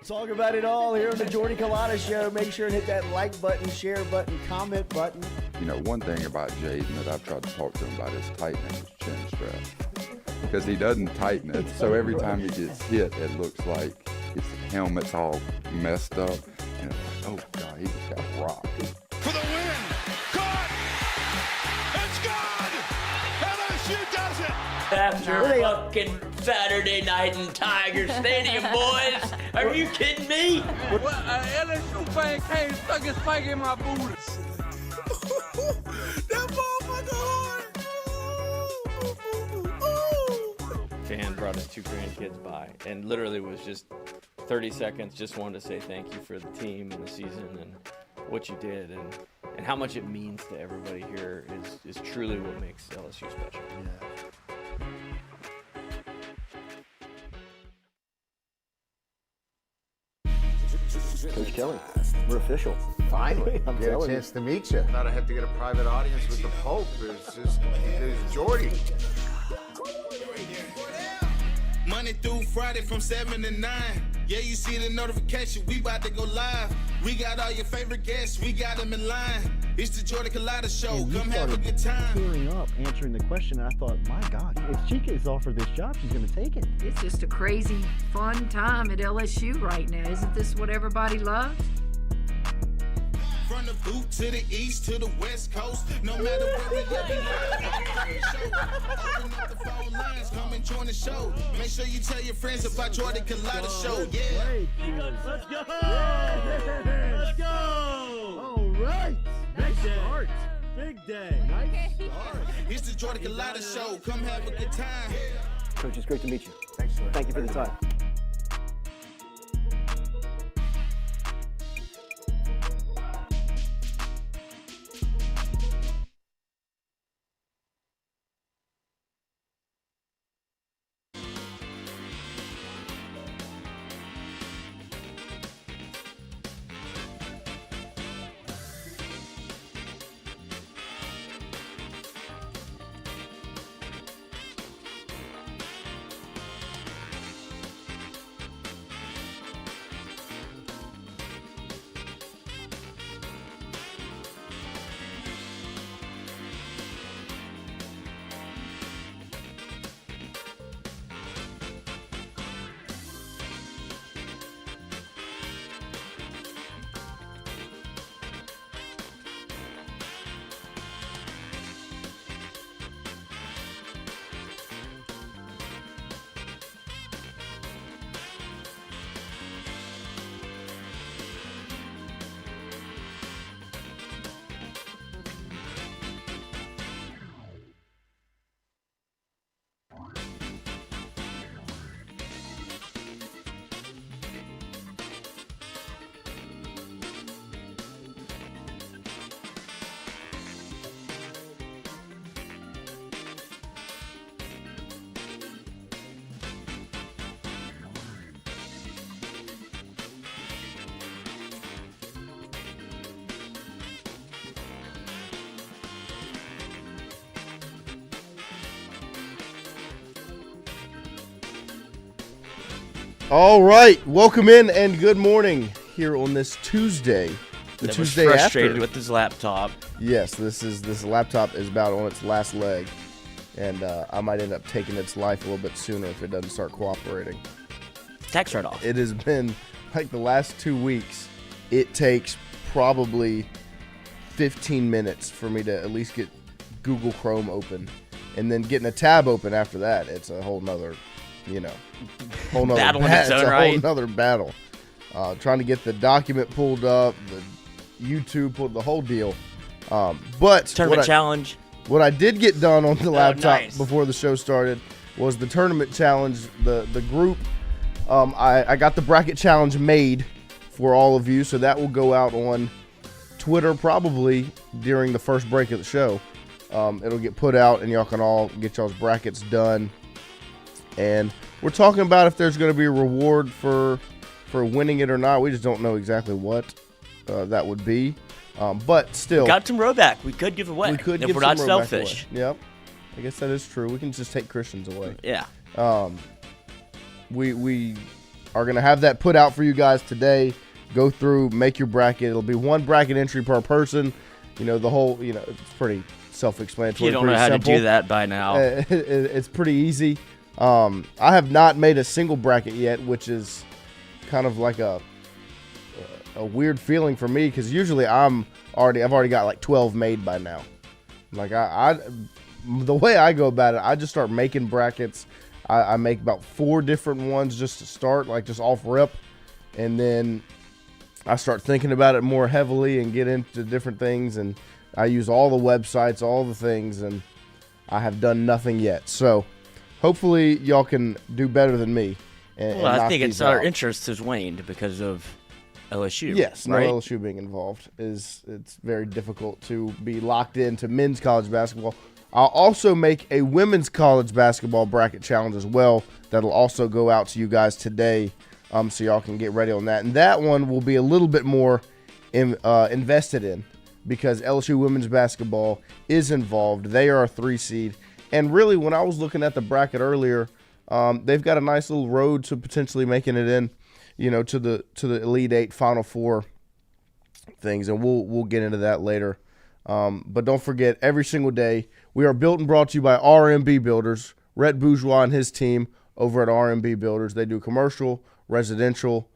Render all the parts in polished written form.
Talk about it all here on the Jordy Culotta Show. Make sure and hit that like button, share button, comment button. You know, one thing about Jaden that I've tried to talk to him about is tightening his chin strap. Because he doesn't tighten it, so every time he gets hit, it looks like his helmet's all messed up. And it's like, oh, God, he just got rocked. For the win! Caught! It's good! LSU does it! After fucking Saturday night in Tiger Stadium, boys. Are you kidding me? Well, LSU fan came and stuck his finger in my booty. That motherfucker hard! Fan brought his 2 grandkids by and literally was just 30 seconds, just wanted to say thank you for the team and the season and what you did and how much it means to everybody here is truly what makes LSU special. Coach Kelly, we're official. Finally, I'm Get a telling you. chance to meet you. Thought I had to get a private audience with the Pope. It's Jordy. Monday through Friday from 7 to 9. Yeah, you see the notification. We about to go live. We got all your favorite guests. We got them in line. It's the Jordy Culotta Show. Come have a good time. Tearing up, answering the question. I thought, my God, if she gets offered this job, she's going to take it. It's just a crazy, fun time at LSU right now. Isn't this what everybody loves? From the boot to the east to the west coast. No matter where we at, we live. Open up the phone lines. Come and join the show. Make sure you tell your friends about Jordy Culotta Show. Yeah. Let's go! Let's go! All right. Big start. Big day. Nice start. It's the Jordy Culotta Show. Come have a good time. Coach, it's great to meet you. Thanks, sir. Thank you for the time. All right, welcome in and good morning here on this Tuesday. The Tuesday was frustrated after. with his laptop. Yes, this laptop is about on its last leg, and I might end up taking its life a little bit sooner if it doesn't start cooperating. Tax write-off. It has been like the last 2 weeks. It takes probably 15 minutes for me to at least get Google Chrome open, and then getting a tab open after that. It's a whole nother, whole nother battle in its own it's a right. whole nother battle. Trying to get the document pulled up, the YouTube pulled, the whole deal. But Tournament challenge. what I did get done on the laptop nice. before the show started was the tournament challenge. The group, I got the bracket challenge made for all of you, so that will go out on Twitter probably during the first break of the show. It'll get put out, and y'all can all get y'all's brackets done. And we're talking about if there's going to be a reward for winning it or not. We just don't know exactly what that would be. But still, Got some rowback. We could give away. we could if give we're some not rowback selfish. away. Yep, I guess that is true. We can just take Christians away. Yeah. We are going to have that put out for you guys today. Go through, make your bracket. It'll be one bracket entry per person. The whole, it's pretty self-explanatory. You don't know how to do that by now. It's pretty easy. I have not made a single bracket yet, which is kind of like a weird feeling for me because usually I've already got like 12 made by now. Like the way I go about it, I just start making brackets. I make about 4 different ones just to start, like just off rip, and then I start thinking about it more heavily and get into different things, and I use all the websites, all the things, and I have done nothing yet. So hopefully y'all can do better than me. I think it's our interest has waned because of LSU. Yes, right? no LSU being involved it's very difficult to be locked into men's college basketball. I'll also make a women's college basketball bracket challenge as well. That'll also go out to you guys today, so y'all can get ready on that. And that one will be a little bit more invested in because LSU women's basketball is involved. They are a 3 seed. And really, when I was looking at the bracket earlier, they've got a nice little road to potentially making it in, to the Elite 8, Final 4 things. And we'll get into that later. But don't forget, every single day, we are built and brought to you by RMB Builders. Rhett Bourgeois and his team over at RMB Builders. They do commercial, residential.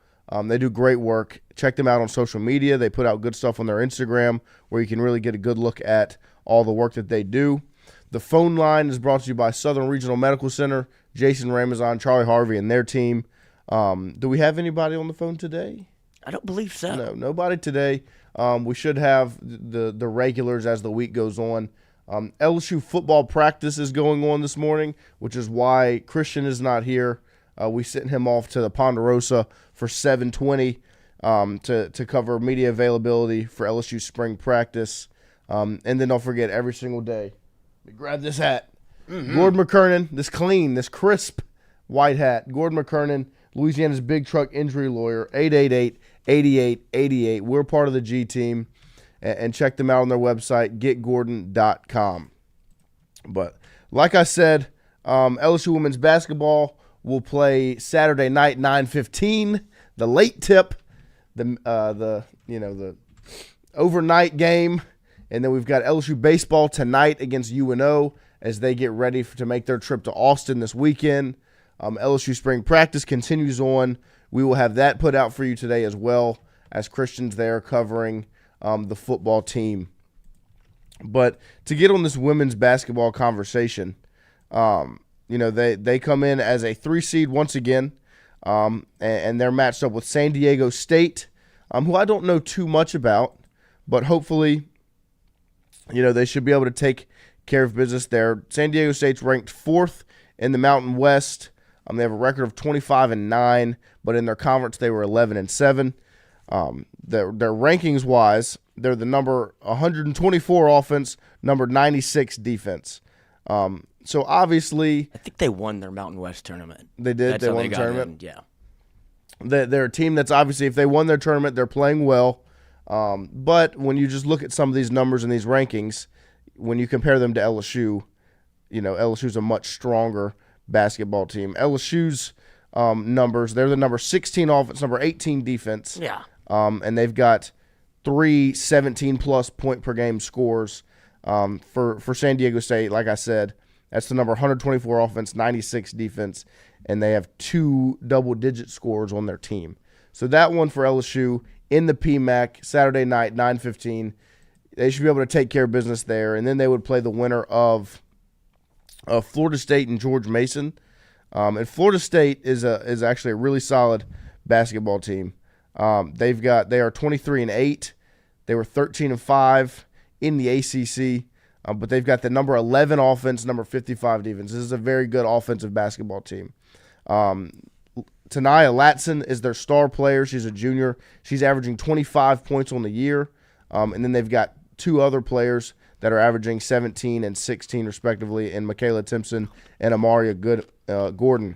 They do great work. Check them out on social media. They put out good stuff on their Instagram where you can really get a good look at all the work that they do. The phone line is brought to you by Southern Regional Medical Center, Jason Ramazan, Charlie Harvey, and their team. Do we have anybody on the phone today? I don't believe so. No, nobody today. We should have the regulars as the week goes on. LSU football practice is going on this morning, which is why Christian is not here. We sent him off to the Ponderosa for 7:20 to cover media availability for LSU spring practice. And then don't forget, every single day, grab this hat. Mm-hmm. Gordon McKernan, this crisp white hat. Gordon McKernan, Louisiana's big truck injury lawyer, 888-8888. We're part of the G team. And check them out on their website, getgordon.com. But like I said, LSU women's basketball will play Saturday night, 9:15. The late tip, the overnight game, and then we've got LSU baseball tonight against UNO as they get ready to make their trip to Austin this weekend. LSU spring practice continues on. We will have that put out for you today as well as Christian's there covering the football team. But to get on this women's basketball conversation, they come in as a 3 seed once again, and they're matched up with San Diego State, who I don't know too much about, but hopefully, they should be able to take care of business there. San Diego State's ranked 4th in the Mountain West. They have a record of 25-9, but in their conference they were 11-7. Their rankings wise, they're the number 124 offense, number 96 defense. So obviously, I think they won their Mountain West tournament. They did. That's they how won the got tournament. in, yeah. They're a team that's obviously, if they won their tournament, they're playing well. But when you just look at some of these numbers and these rankings, when you compare them to LSU, LSU's a much stronger basketball team. LSU's numbers, they're the number 16 offense, number 18 defense. Yeah. And they've got 3 17-plus point per game scores for San Diego State. Like I said, that's the number 124 offense, 96 defense, and they have 2 double-digit scores on their team. So that one for LSU in the PMAC, Saturday night, 9:15. They should be able to take care of business there, and then they would play the winner of Florida State and George Mason. And Florida State is actually a really solid basketball team. They are 23-8. They were 13-5 in the ACC, but they've got the number 11 offense, number 55 defense. This is a very good offensive basketball team. Tanaya Latson is their star player. She's a junior. She's averaging 25 points on the year. And then they've got 2 other players that are averaging 17 and 16 respectively, in Michaela Timpson and Amaria Gordon.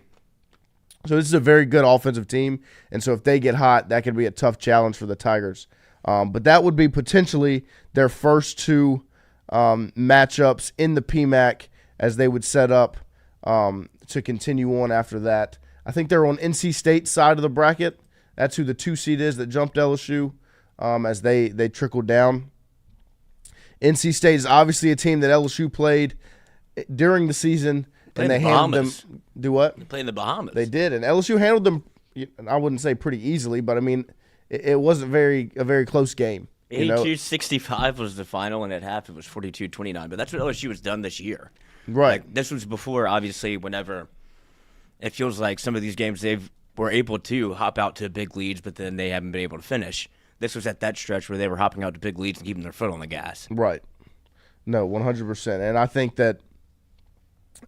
So this is a very good offensive team, and so if they get hot, that could be a tough challenge for the Tigers. But that would be potentially their first 2 matchups in the PMAC as they would set up to continue on after that. I think they're on NC State's side of the bracket. That's who the 2 seed is that jumped LSU as they trickled down. NC State is obviously a team that LSU played during the season, and they handled them. Do what? They played in the Bahamas. They did, and LSU handled them. I wouldn't say pretty easily, but I mean, it wasn't a very close game. 82-65 was the final, and at half it was 42-29. But that's what LSU has done this year. Right. Like, this was before, obviously, whenever it feels like some of these games they were able to hop out to big leads, but then they haven't been able to finish. This was at that stretch where they were hopping out to big leads and keeping their foot on the gas. Right. No, 100%. And I think that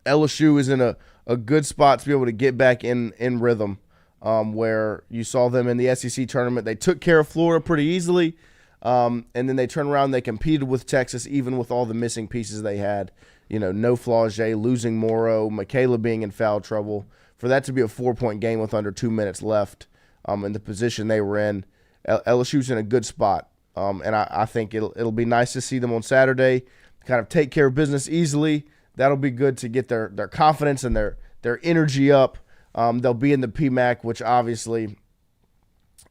LSU is in a good spot to be able to get back in rhythm, where you saw them in the SEC tournament. They took care of Florida pretty easily, and then they turned around and they competed with Texas, even with all the missing pieces they had. No Flaugier, losing Morrow, Michaela being in foul trouble. For that to be a 4-point game with under 2 minutes left in the position they were in, LSU's in a good spot. And I think it'll be nice to see them on Saturday kind of take care of business easily. That'll be good to get their confidence and their energy up. They'll be in the PMAC, which obviously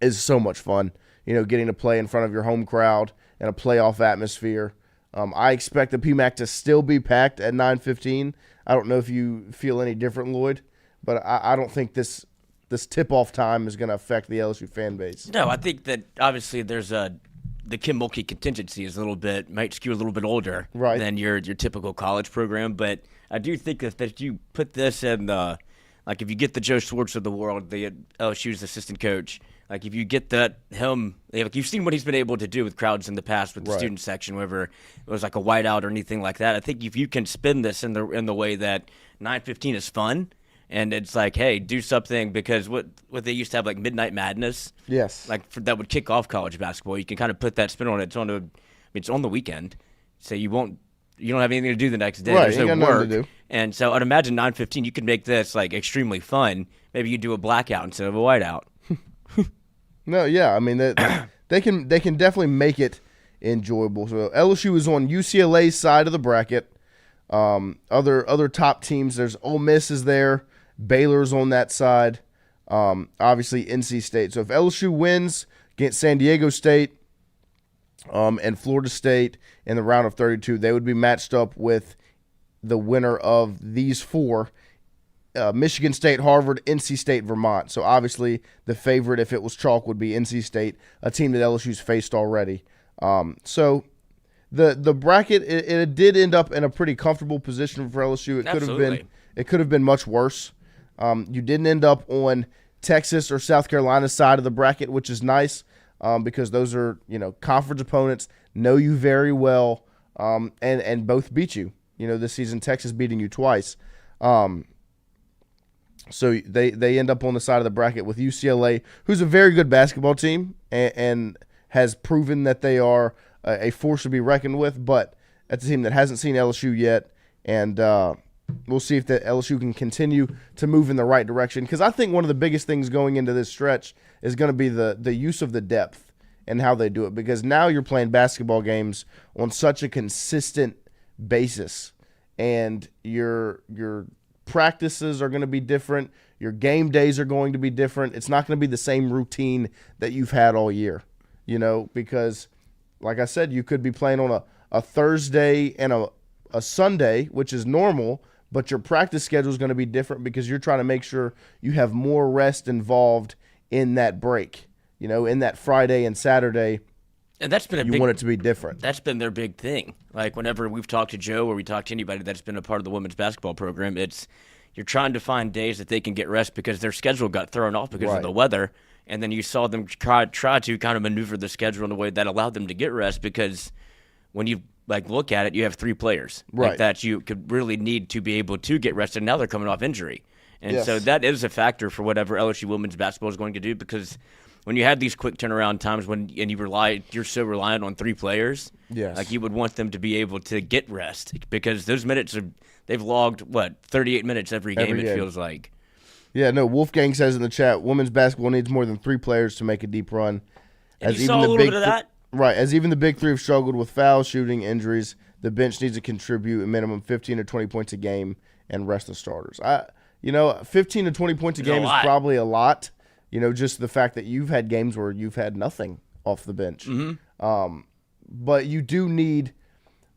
is so much fun, getting to play in front of your home crowd and a playoff atmosphere. I expect the PMAC to still be packed at 9:15. I don't know if you feel any different, Lloyd, but I don't think this tip-off time is going to affect the LSU fan base. No, I think that obviously there's the Kim Mulkey contingency is might skew a little bit older than your typical college program, but I do think that you put this in like if you get the Joe Schwartz of the world, the LSU's assistant coach, like if you get you've seen what he's been able to do with crowds in the past with the student section, whether it was like a whiteout or anything like that. I think if you can spin this in the way that 9:15 is fun. And it's like, hey, do something, because what they used to have, like Midnight Madness, yes, that would kick off college basketball. You can kind of put that spin on it. It's on the weekend, so you don't have anything to do the next day. Right, there's no work, to do. And so I'd imagine 9:15 you could make this like extremely fun. Maybe you do a blackout instead of a whiteout. No, yeah, I mean they can definitely make it enjoyable. So LSU is on UCLA's side of the bracket. Other top teams, there's Ole Miss is there. Baylor's on that side. Obviously NC State. So if LSU wins against San Diego State and Florida State in the round of 32, they would be matched up with the winner of these four, Michigan State, Harvard, NC State, Vermont. So obviously the favorite, if it was chalk, would be NC State, a team that LSU's faced already. So the bracket, it did end up in a pretty comfortable position for LSU. It could have been much worse. You didn't end up on Texas or South Carolina's side of the bracket, which is nice because those are conference opponents, know you very well, and both beat you. This season Texas beating you twice. So they end up on the side of the bracket with UCLA, who's a very good basketball team and has proven that they are a force to be reckoned with, but that's a team that hasn't seen LSU yet, and we'll see if the LSU can continue to move in the right direction, because I think one of the biggest things going into this stretch is going to be the use of the depth and how they do it, because now you're playing basketball games on such a consistent basis, and your practices are going to be different, your game days are going to be different. It's not going to be the same routine that you've had all year, because like I said, you could be playing on a Thursday and a Sunday, which is normal, but your practice schedule is going to be different because you're trying to make sure you have more rest involved in that break, in that Friday and Saturday. And that's been want it to be different. That's been their big thing. Like whenever we've talked to Joe or we talk to anybody that's been a part of the women's basketball program, you're trying to find days that they can get rest because their schedule got thrown off because of the weather. And then you saw them try to kind of maneuver the schedule in a way that allowed them to get rest, because when you look at it, you have three players that you could really need to be able to get rested. Now they're coming off injury. And so that is a factor for whatever LSU women's basketball is going to do, because when you have these quick turnaround times you're so reliant on three players, you would want them to be able to get rest, because those minutes they've logged 38 minutes every game. It feels like. Yeah, no, Wolfgang says in the chat, women's basketball needs more than three players to make a deep run. And you saw a little bit of that? Right, as even the big three have struggled with foul shooting, injuries, the bench needs to contribute a minimum 15 or 20 points a game and rest the starters. 15 to 20 points a It's a game is lot. probably a lot. Just the fact that you've had games where you've had nothing off the bench. But you do need,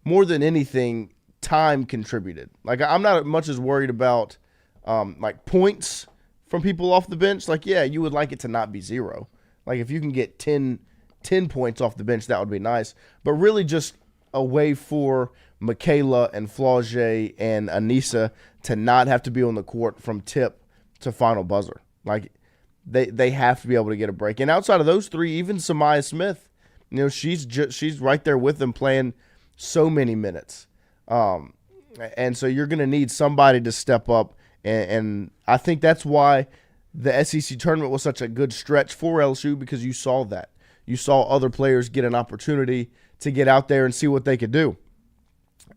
more than anything, time contributed. Like, I'm not much as worried about like points from people off the bench. Like, yeah, you would like it to not be 0. Like, if you can get 10 points off the bench, that would be nice. But really just a way for Michaela and Flaugier and Anissa to not have to be on the court from tip to final buzzer. Like, they have to be able to get a break. And outside of those 3, even Samaya Smith, she's right there with them playing so many minutes. And so you're going to need somebody to step up. And I think that's why the SEC tournament was such a good stretch for LSU, because you saw that. You saw other players get an opportunity to get out there and see what they could do.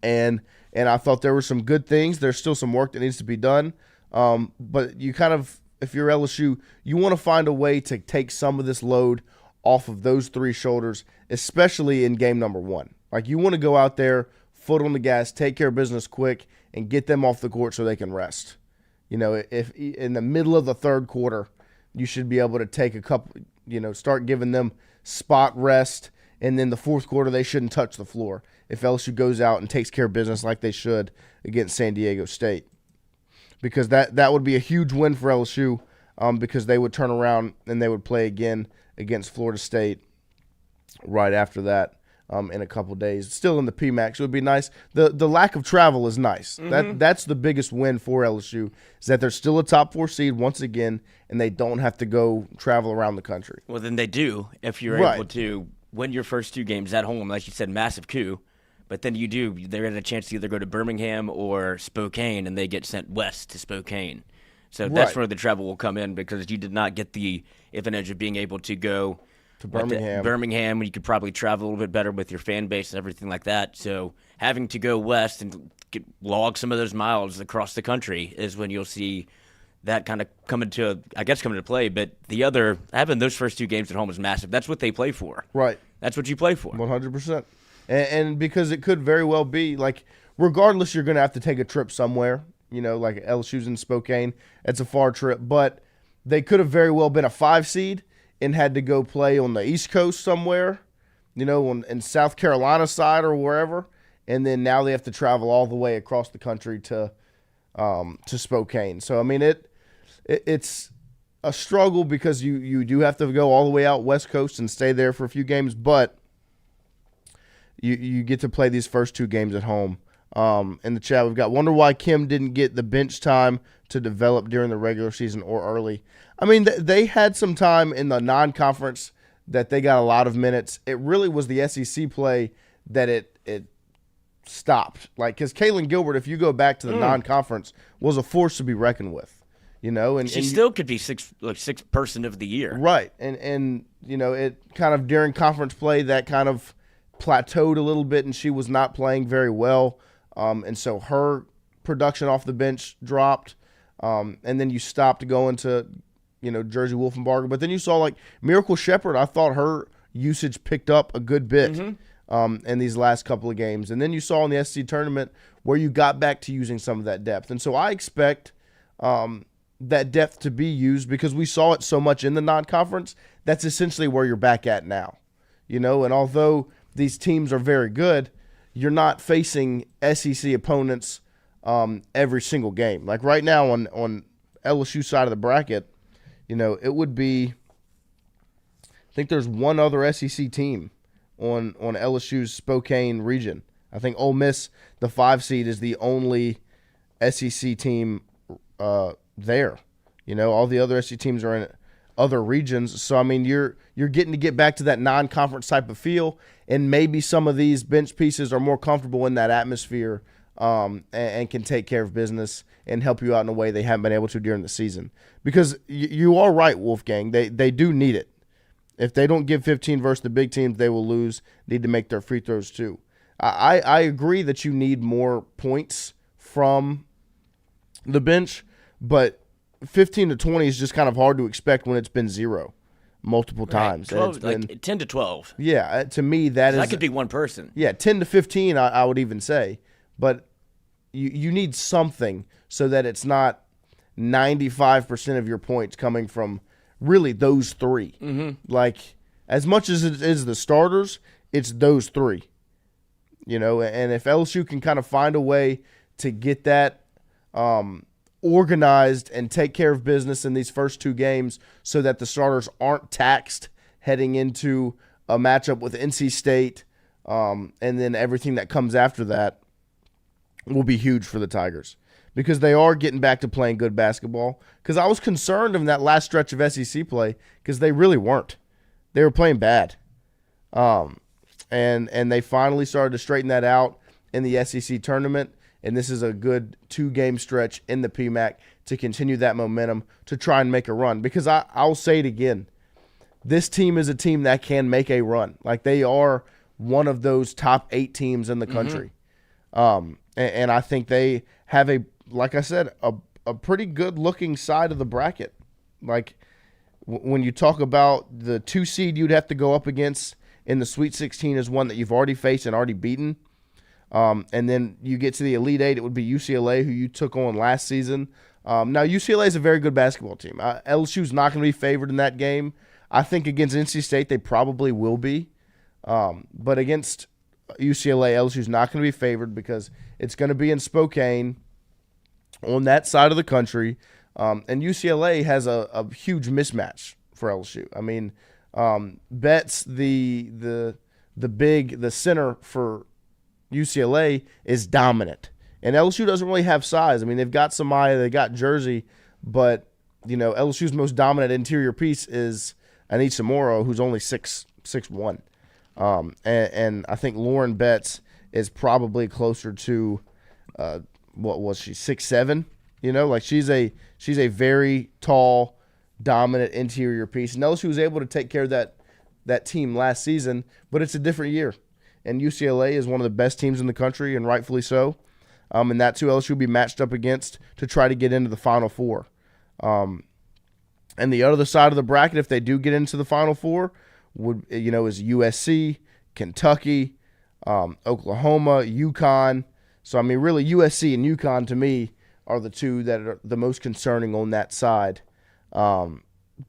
And I thought there were some good things. There's still some work that needs to be done. But you kind of, if you're LSU, you want to find a way to take some of this load off of those 3 shoulders, especially in game number 1. Like, you want to go out there, foot on the gas, take care of business quick, and get them off the court so they can rest. If in the middle of the third quarter, you should be able to take a couple, start giving them spot rest, and then the fourth quarter they shouldn't touch the floor if LSU goes out and takes care of business like they should against San Diego State. Because that would be a huge win for LSU, because they would turn around and they would play again against Florida State right after that. In a couple days, still in the PMAX. It would be nice. The lack of travel is nice. That's the biggest win for LSU, is that they're still a top 4 seed once again, and they don't have to go travel around the country. Well, then they do if you're able to win your first 2 games at home, like you said, massive coup. But then they're in a chance to either go to Birmingham or Spokane, and they get sent west to Spokane. So that's where the travel will come in, because you did not get the advantage of being able to go to Birmingham. Birmingham, you could probably travel a little bit better with your fan base and everything like that. So having to go west and log some of those miles across the country is when you'll see that kind of come into play. But having those first 2 games at home is massive. That's what they play for. Right. That's what you play for. 100%. And because it could very well be, like, regardless, you're going to have to take a trip somewhere. Like LSU's in Spokane. It's a far trip. But they could have very well been a 5 seed and had to go play on the East Coast somewhere, in South Carolina side or wherever, and then now they have to travel all the way across the country to Spokane. So I mean, it's a struggle, because you do have to go all the way out West Coast and stay there for a few games, but you get to play these first 2 games at home. In the chat, we've got, wonder why Kim didn't get the bench time to develop during the regular season or early. I mean, they had some time in the non-conference that they got a lot of minutes. It really was the SEC play that it stopped. Like, because Kaylin Gilbert, if you go back to the non-conference, was a force to be reckoned with. And she still could be sixth person of the year. Right. And it kind of during conference play, that kind of plateaued a little bit, and she was not playing very well. And so her production off the bench dropped. And then you stopped going to, Jersey Wolfenbarger. But then you saw, like, Miracle Shepherd, I thought her usage picked up a good bit in these last couple of games. And then you saw in the SEC tournament where you got back to using some of that depth. And so I expect that depth to be used, because we saw it so much in the non-conference. That's essentially where you're back at now. And although these teams are very good, you're not facing SEC opponents every single game. Like right now on LSU side of the bracket, it would be, I think there's one other SEC team on LSU's Spokane region. I think Ole Miss, the 5 seed, is the only SEC team there. All the other SEC teams are in other regions. So, I mean, you're getting to get back to that non-conference type of feel, and maybe some of these bench pieces are more comfortable in that atmosphere and can take care of business and help you out in a way they haven't been able to during the season. Because you are right, Wolfgang. They do need it. If they don't give 15 versus the big teams, they will lose. Need to make their free throws too. I agree that you need more points from the bench, but 15 to 20 is just kind of hard to expect when it's been 0 multiple times. 12, like 10 to 12. Yeah, to me that could be one person. Yeah, 10 to 15 I would even say. But you need something so that it's not 95% of your points coming from really those three. Like, as much as it is the starters, it's those three. And if LSU can kind of find a way to get that organized and take care of business in these first two games so that the starters aren't taxed heading into a matchup with NC State, and then everything that comes after that will be huge for the Tigers because they are getting back to playing good basketball. Because I was concerned in that last stretch of SEC play because they really weren't. They were playing bad. And they finally started to straighten that out in the SEC tournament, and this is a good 2-game stretch in the PMAC to continue that momentum to try and make a run. Because I'll say it again, this team is a team that can make a run. Like, they are one of those top 8 teams in the country. And I think they have like I said, a pretty good-looking side of the bracket. Like, when you talk about the 2 seed you'd have to go up against in the Sweet 16 is one that you've already faced and already beaten. And then you get to the Elite 8, it would be UCLA, who you took on last season. Now, UCLA is a very good basketball team. LSU's not going to be favored in that game. I think against NC State they probably will be. But against UCLA, LSU's not going to be favored because it's going to be in Spokane on that side of the country. And UCLA has a huge mismatch for LSU. I mean, Betts, the center for UCLA, is dominant. And LSU doesn't really have size. I mean, they've got Samaya, they got Jersey, but, LSU's most dominant interior piece is Anissa Moro, who's only 6'1". And I think Lauren Betts is probably closer to, what was she, 6'7"? Like she's a very tall, dominant interior piece. And LSU was able to take care of that team last season, but it's a different year. And UCLA is one of the best teams in the country, and rightfully so. And that's who LSU will be matched up against to try to get into the Final Four. And the other side of the bracket, if they do get into the Final Four, is USC, Kentucky, Oklahoma, UConn. So, I mean, really, USC and UConn, to me, are the two that are the most concerning on that side. But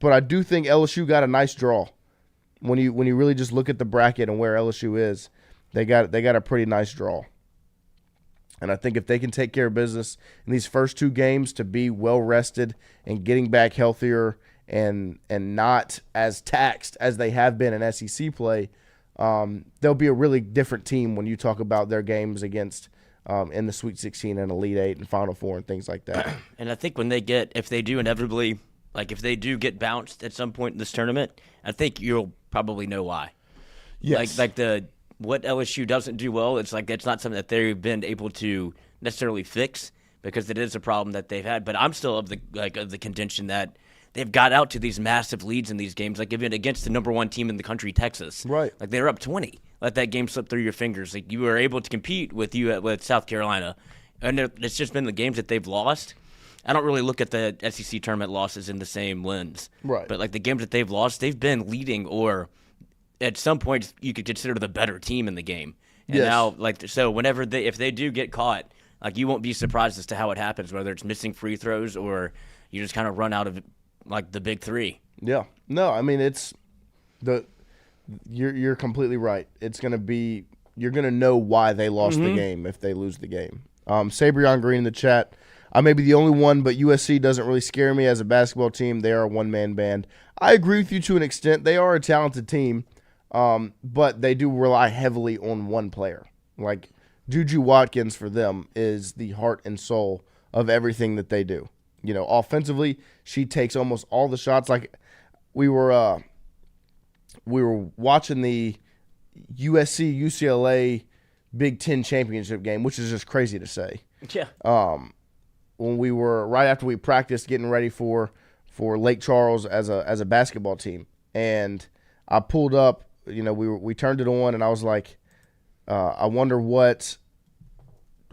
I do think LSU got a nice draw. When you really just look at the bracket and where LSU is, they got a pretty nice draw. And I think if they can take care of business in these first 2 games to be well rested and getting back healthier and not as taxed as they have been in SEC play, they'll be a really different team when you talk about their games against in the Sweet 16 and Elite 8 and Final Four and things like that. And I think if they do get bounced at some point in this tournament, I think you'll probably know why. Yes. What LSU doesn't do well, it's not something that they've been able to necessarily fix because it is a problem that they've had. But I'm still of the contention that they've got out to these massive leads in these games, like even against the number 1 team in the country, Texas. Right. Like they're up 20. Let that game slip through your fingers. Like you were able to compete with South Carolina, and it's just been the games that they've lost. I don't really look at the SEC tournament losses in the same lens. Right. But the games that they've lost, they've been leading or at some point you could consider the better team in the game. And yes. Now, so if they do get caught, you won't be surprised as to how it happens, whether it's missing free throws or you just kind of run out of the big 3. Yeah. No, I mean, you're completely right. It's going to be, you're going to know why they lost the game if they lose the game. Sabrion Green in the chat. I may be the only one, but USC doesn't really scare me as a basketball team. They are a one-man band. I agree with you to an extent. They are a talented team, but they do rely heavily on one player. Like Juju Watkins for them is the heart and soul of everything that they do. Offensively, she takes almost all the shots. Like we were watching the USC UCLA Big Ten championship game, which is just crazy to say. Yeah. When we were right after we practiced getting ready for Lake Charles as a basketball team, and I pulled up, we turned it on, and I was like, I wonder what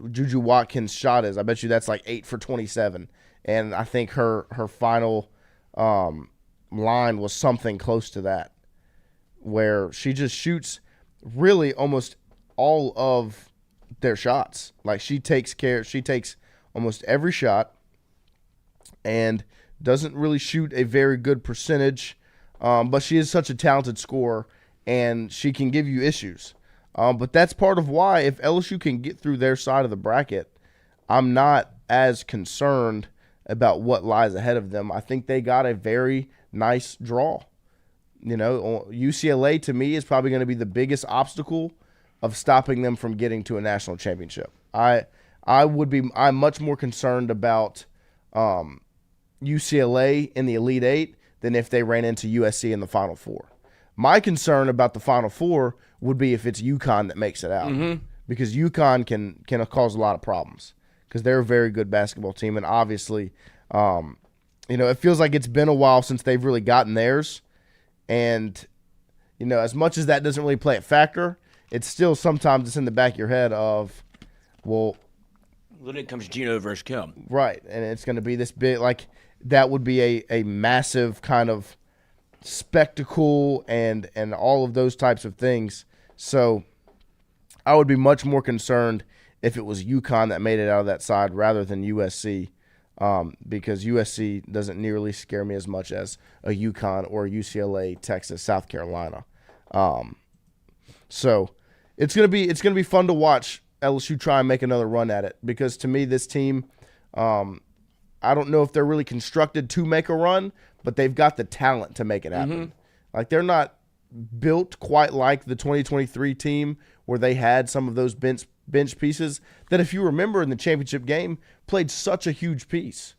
Juju Watkins' shot is. I bet you that's 8 for 27, and I think her final line was something close to that, where she just shoots really almost all of their shots. She takes almost every shot, and doesn't really shoot a very good percentage, but she is such a talented scorer, and she can give you issues. But that's part of why, if LSU can get through their side of the bracket, I'm not as concerned about what lies ahead of them. I think they got a very nice draw. You know, UCLA to me is probably going to be the biggest obstacle of stopping them from getting to a national championship. I'm much more concerned about UCLA in the Elite Eight than if they ran into USC in the Final Four. My concern about the Final Four would be if it's UConn that makes it out, because UConn can cause a lot of problems because they're a very good basketball team, and obviously, it feels like it's been a while since they've really gotten theirs, and as much as that doesn't really play a factor, it's still sometimes it's in the back of your head of, well, then it comes Gino versus Kim. Right, and it's going to be this big, like that would be a massive kind of spectacle and all of those types of things. So I would be much more concerned if it was UConn that made it out of that side rather than USC, because USC doesn't nearly scare me as much as a UConn or a UCLA, Texas, South Carolina. So it's gonna be fun to watch LSU try and make another run at it, because to me this team, I don't know if they're really constructed to make a run, but they've got the talent to make it happen. Like, they're not built quite like the 2023 team where they had some of those bench pieces that, if you remember in the championship game, played such a huge piece.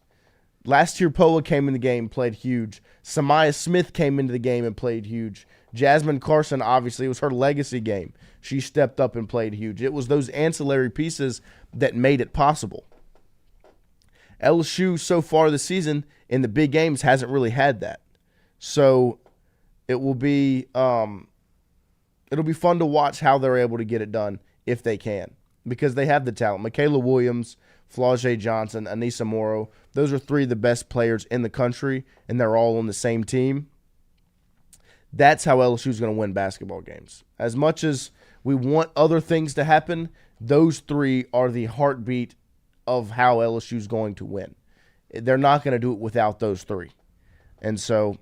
Last year, Poa came in the game, played huge. Samaya Smith came into the game and played huge. Jasmine Carson, obviously, it was her legacy game. She stepped up and played huge. It was those ancillary pieces that made it possible. LSU so far this season in the big games hasn't really had that. So it will be it'll be fun to watch how they're able to get it done if they can, because they have the talent. Michaela Williams, Flau'jae Johnson, Anissa Morrow, those are three of the best players in the country, and they're all on the same team. That's how LSU is going to win basketball games. As much as we want other things to happen, those three are the heartbeat of how LSU is going to win. They're not going to do it without those three. And so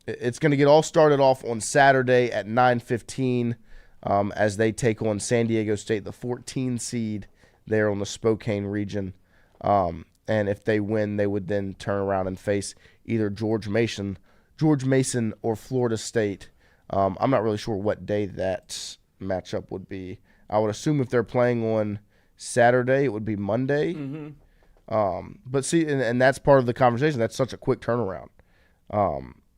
it's going to get all started off on Saturday at 9:15 as they take on San Diego State, the 14 seed there on the Spokane region. And if they win, they would then turn around and face either George Mason or Florida State. I'm not really sure what day that matchup would be. I would assume if they're playing on Saturday, it would be Monday. But see, and that's part of the conversation. That's such a quick turnaround.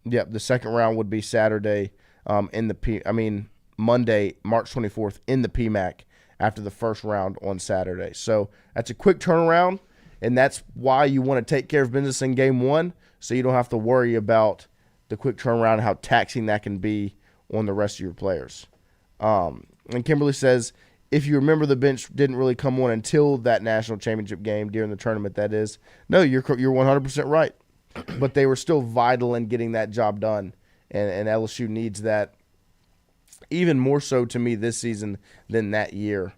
The second round would be Saturday Monday, March 24th in the PMAC after the first round on Saturday. So that's a quick turnaround, and that's why you want to take care of business in game one, so you don't have to worry about the quick turnaround and how taxing that can be on the rest of your players. And Kimberly says, if you remember, the bench didn't really come on until that national championship game during the tournament, that is. No, you're 100% right. But they were still vital in getting that job done, and LSU needs that even more so to me this season than that year,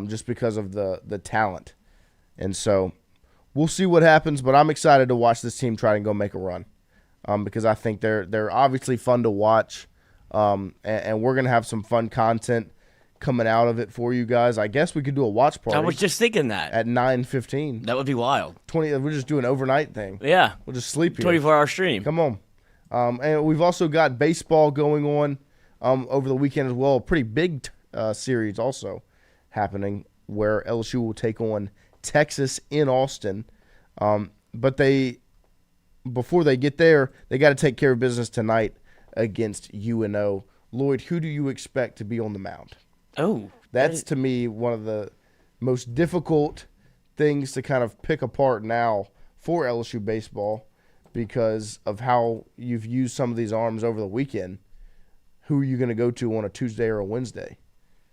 just because of the talent. And so we'll see what happens, but I'm excited to watch this team try and go make a run, because I think they're obviously fun to watch, and we're going to have some fun content coming out of it for you guys. I guess we could do a watch party. I was just thinking that. At 9:15. That would be wild. We'll just do an overnight thing. Yeah. We'll just sleep here. 24-hour stream. Come on. And we've also got baseball going on over the weekend as well. A pretty big series also happening where LSU will take on Texas in Austin. But before they get there, they got to take care of business tonight against UNO. Lloyd, who do you expect to be on the mound? Oh, that's to me one of the most difficult things to kind of pick apart now for LSU baseball, because of how you've used some of these arms over the weekend. Who are you going to go to on a Tuesday or a Wednesday?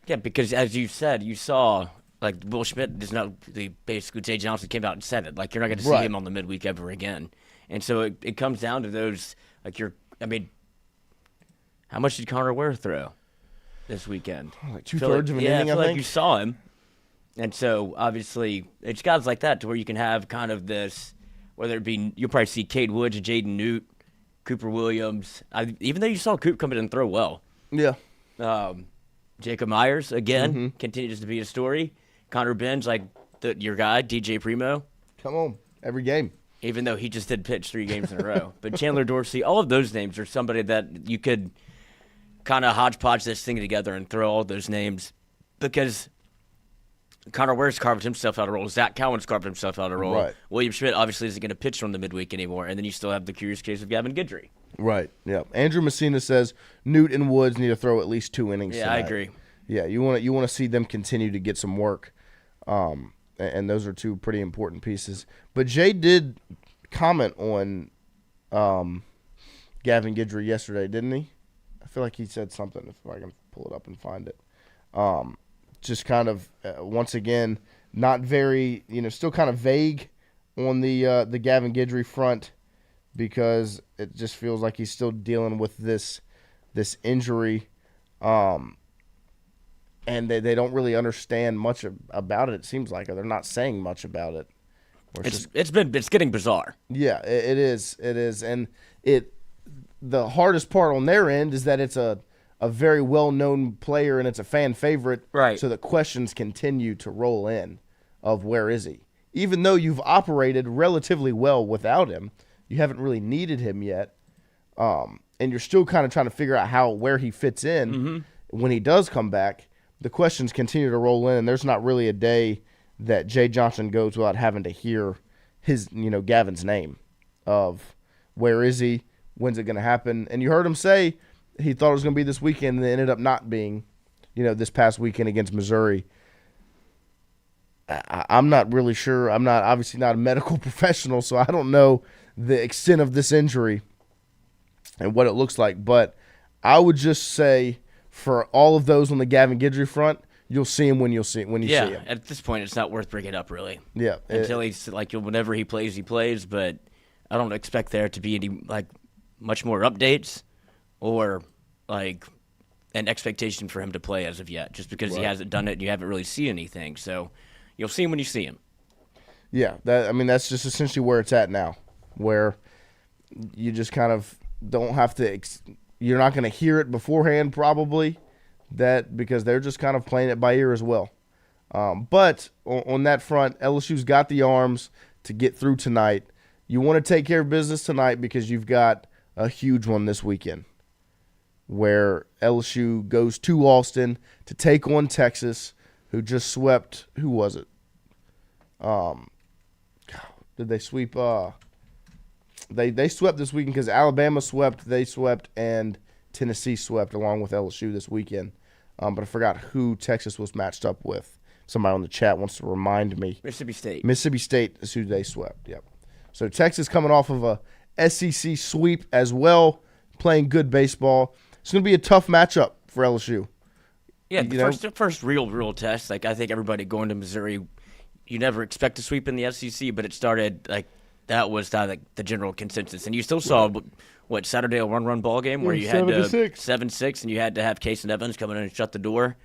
Yeah, because as you said, you saw, like, Will Schmidt basically Jay Johnson came out and said it. Like, you're not going to see him on the midweek ever again. And so it comes down to those, like, how much did Connor Ware throw this weekend? Like 2/3 of an inning, I feel think. like you saw him. And so, obviously, it's guys like that to where you can have kind of this, whether it be you'll probably see Cade Woods, Jaden Newt, Cooper Williams. Even though you saw Coop come in and throw well. Yeah. Jacob Myers, again, continues to be a story. Connor Benz, like your guy, DJ Primo. Come on, every game. Even though he just did pitch 3 games in a row. But Chandler Dorsey, all of those names are somebody that you could kind of hodgepodge this thing together and throw all those names because Connor Ware's carved himself out of role. Zach Cowan's carved himself out of role. Right. William Schmidt obviously isn't going to pitch from the midweek anymore. And then you still have the curious case of Gavin Guidry. Right, yeah. Andrew Messina says Newt and Woods need to throw at least 2 innings Yeah, tonight. I agree. Yeah, you want to see them continue to get some work, and those are 2 pretty important pieces. But Jay did comment on Gavin Guidry yesterday, didn't he? I feel like he said something, if I can pull it up and find it. Just kind of, once again, not very, still kind of vague on the Gavin Guidry front because it just feels like he's still dealing with this injury. And they don't really understand much about it, it seems like, or they're not saying much about it. It's getting bizarre. Yeah, it is. It is. And the hardest part on their end is that it's a very well-known player and it's a fan favorite. Right. So the questions continue to roll in of where is he? Even though you've operated relatively well without him, you haven't really needed him yet. And you're still kind of trying to figure out where he fits in when he does come back. The questions continue to roll in, and there's not really a day that Jay Johnson goes without having to hear his, Gavin's name of where is he, when's it going to happen. And you heard him say he thought it was going to be this weekend, and it ended up not being, this past weekend against Missouri. I'm not really sure. I'm obviously not a medical professional, so I don't know the extent of this injury and what it looks like. But I would just say for all of those on the Gavin Guidry front, you'll see him when you see him. Yeah, at this point, it's not worth bringing up, really. Yeah. Until he's whenever he plays. But I don't expect there to be any much more updates or an expectation for him to play as of yet, just because he hasn't done it and you haven't really seen anything. So you'll see him when you see him. Yeah, that's just essentially where it's at now, where you just kind of don't have to. You're not going to hear it beforehand, probably, because they're just kind of playing it by ear as well. But on that front, LSU's got the arms to get through tonight. You want to take care of business tonight because you've got a huge one this weekend, where LSU goes to Austin to take on Texas, who just swept. Who was it? Did they sweep? They swept this weekend because Alabama swept, they swept, and Tennessee swept along with LSU this weekend. But I forgot who Texas was matched up with. Somebody on the chat wants to remind me. Mississippi State. Mississippi State is who they swept. Yep. So Texas coming off of a SEC sweep as well, playing good baseball. It's going to be a tough matchup for LSU. Yeah, the first real test. I think everybody going to Missouri, you never expect a sweep in the SEC, but it started that was the general consensus. And you still saw Saturday a one-run ball game where you had 7-6, and you had to have Case and Evans come in and shut the door.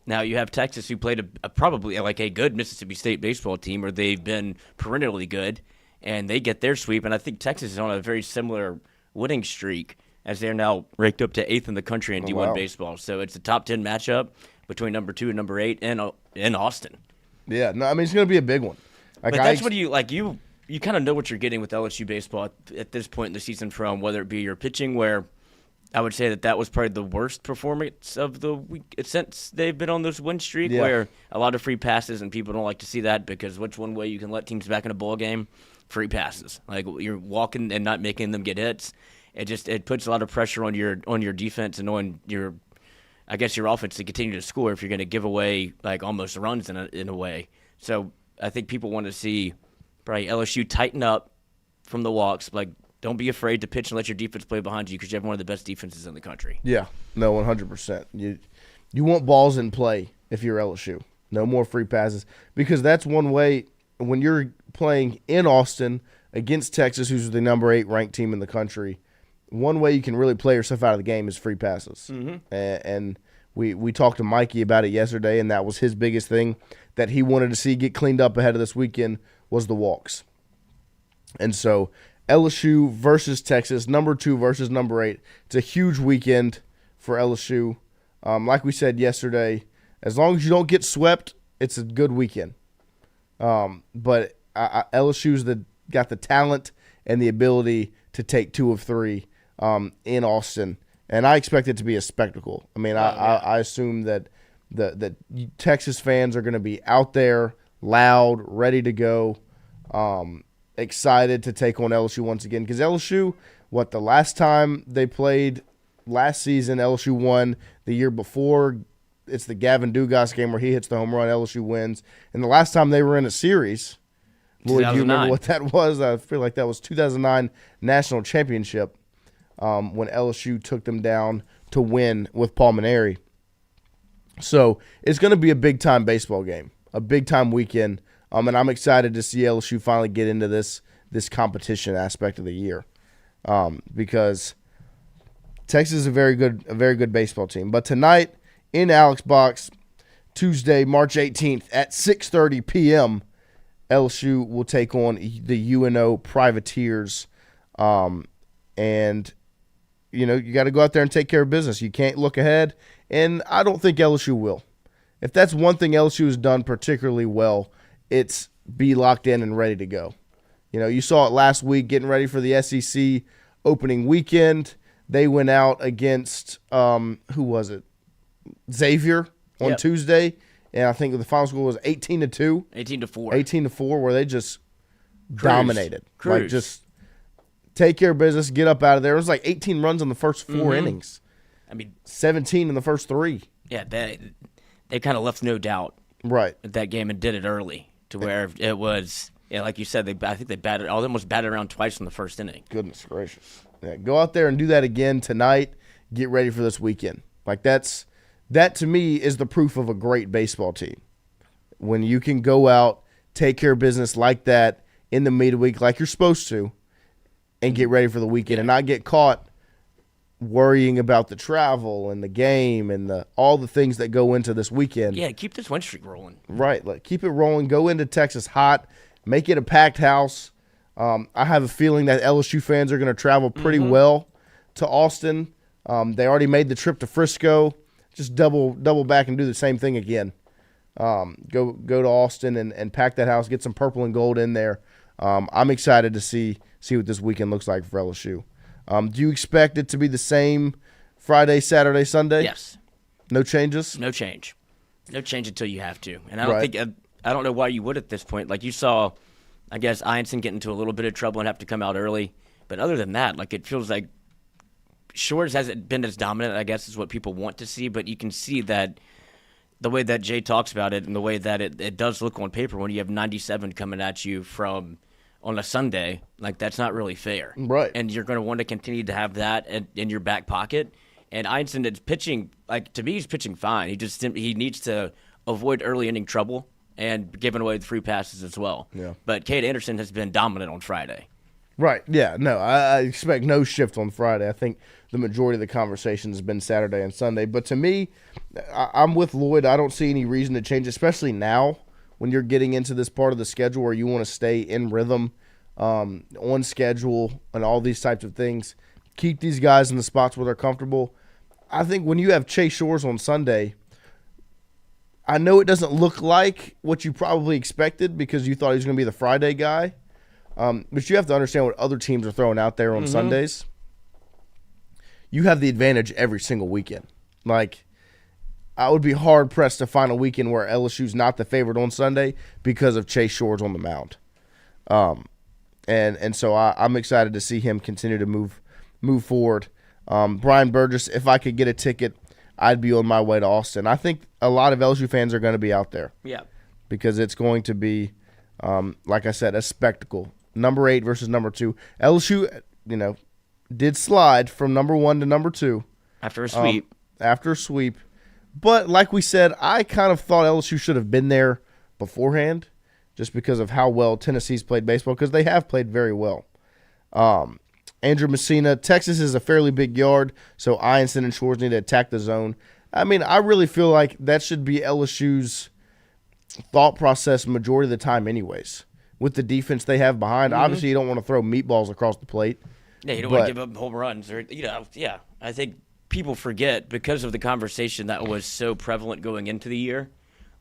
Now you have Texas, who played probably a good Mississippi State baseball team, or they've been perennially good, and they get their sweep. And I think Texas is on a very similar winning streak, as they're now ranked up to 8th in the country in D1 baseball. So it's a top 10 matchup between number 2 and number 8 in Austin. Yeah, no, it's going to be a big one. But that's what you kind of know what you're getting with LSU baseball at this point in the season, from whether it be your pitching, where I would say that was probably the worst performance of the week since they've been on this win streak, where a lot of free passes, and people don't like to see that because what's one way you can let teams back in a ball game? Free passes. You're walking and not making them get hits. It puts a lot of pressure on your defense and on your offense to continue to score if you're going to give away almost runs in a way. So I think people want to see probably LSU tighten up from the walks. Don't be afraid to pitch and let your defense play behind you, because you have one of the best defenses in the country. Yeah, no, 100%. You want balls in play if you're LSU. No more free passes, because that's one way when you're playing in Austin against Texas, who's the number 8 ranked team in the country. One way you can really play yourself out of the game is free passes. Mm-hmm. And we talked to Mikey about it yesterday, and that was his biggest thing that he wanted to see get cleaned up ahead of this weekend was the walks. And so LSU versus Texas, number 2 versus number 8. It's a huge weekend for LSU. Like we said yesterday, as long as you don't get swept, it's a good weekend. But LSU's got the talent and the ability to take 2 of 3 in Austin, and I expect it to be a spectacle. I mean, I assume that the Texas fans are going to be out there, loud, ready to go, excited to take on LSU once again. Because LSU, the last time they played last season, LSU won. The year before, it's the Gavin Dugas game where he hits the home run, LSU wins. And the last time they were in a series, Lloyd, do you remember what that was? I feel like that was 2009 National Championship when LSU took them down to win with Paul Maneri. So it's going to be a big-time baseball game, a big-time weekend, and I'm excited to see LSU finally get into this competition aspect of the year because Texas is a very good baseball team. But tonight in Alex Box, Tuesday, March 18th at 6:30 p.m., LSU will take on the UNO Privateers, and you got to go out there and take care of business. You can't look ahead, and I don't think LSU will. If that's one thing LSU has done particularly well, it's be locked in and ready to go. You saw it last week getting ready for the SEC opening weekend. They went out against who was it? Xavier on Tuesday. And I think the final score was 18-2. 18-4. 18-4, where they just dominated. Cruise. Like, just take care of business, get up out of there. It was like 18 runs in the first 4 innings. I mean, 17 in the first 3. Yeah, they kind of left no doubt right at that game and did it early to where it was, like you said, I think they almost batted around twice in the first inning. Goodness gracious. Yeah, go out there and do that again tonight. Get ready for this weekend. Like, that to me is the proof of a great baseball team. When you can go out, take care of business like that in the midweek like you're supposed to, and get ready for the weekend and not get caught worrying about the travel and the game and all the things that go into this weekend. Yeah, keep this win streak rolling. Right. Keep it rolling. Go into Texas hot. Make it a packed house. I have a feeling that LSU fans are going to travel pretty well to Austin. They already made the trip to Frisco. Just double back and do the same thing again. Go to Austin and pack that house. Get some purple and gold in there. I'm excited to see what this weekend looks like for LSU. Do you expect it to be the same Friday, Saturday, Sunday? Yes. No changes? No change. No change until you have to. And I don't know why you would at this point. Like, you saw, I guess, Einstein get into a little bit of trouble and have to come out early. But other than that, it feels like Shores hasn't been as dominant, I guess, is what people want to see. But you can see that the way that Jay talks about it and the way that it does look on paper when you have 97 coming at you on a Sunday, that's not really fair. Right. And you're going to want to continue to have that in your back pocket. And Einstein is pitching, to me, he's pitching fine. He needs to avoid early inning trouble and giving away the free passes as well. Yeah. But Cade Anderson has been dominant on Friday. Right. Yeah. No, I expect no shift on Friday. I think the majority of the conversation has been Saturday and Sunday. But to me, I'm with Lloyd. I don't see any reason to change, especially now when you're getting into this part of the schedule where you want to stay in rhythm, on schedule, and all these types of things. Keep these guys in the spots where they're comfortable. I think when you have Chase Shores on Sunday, I know it doesn't look like what you probably expected because you thought he was going to be the Friday guy. But you have to understand what other teams are throwing out there on Sundays. You have the advantage every single weekend. I would be hard-pressed to find a weekend where LSU's not the favorite on Sunday because of Chase Shores on the mound. And so I'm excited to see him continue to move forward. Brian Burgess, if I could get a ticket, I'd be on my way to Austin. I think a lot of LSU fans are going to be out there. Yeah. Because it's going to be, like I said, a spectacle. Number 8 versus number 2. LSU, did slide from number 1 to number 2. After a sweep. But like we said, I kind of thought LSU should have been there beforehand just because of how well Tennessee's played baseball, because they have played very well. Andrew Messina, Texas is a fairly big yard, so Einstein and Shores need to attack the zone. I mean, I really feel like that should be LSU's thought process majority of the time anyways. with the defense they have behind. Obviously, you don't want to throw meatballs across the plate. Yeah, you don't want to give up home runs or yeah. I think people forget because of the conversation that was so prevalent going into the year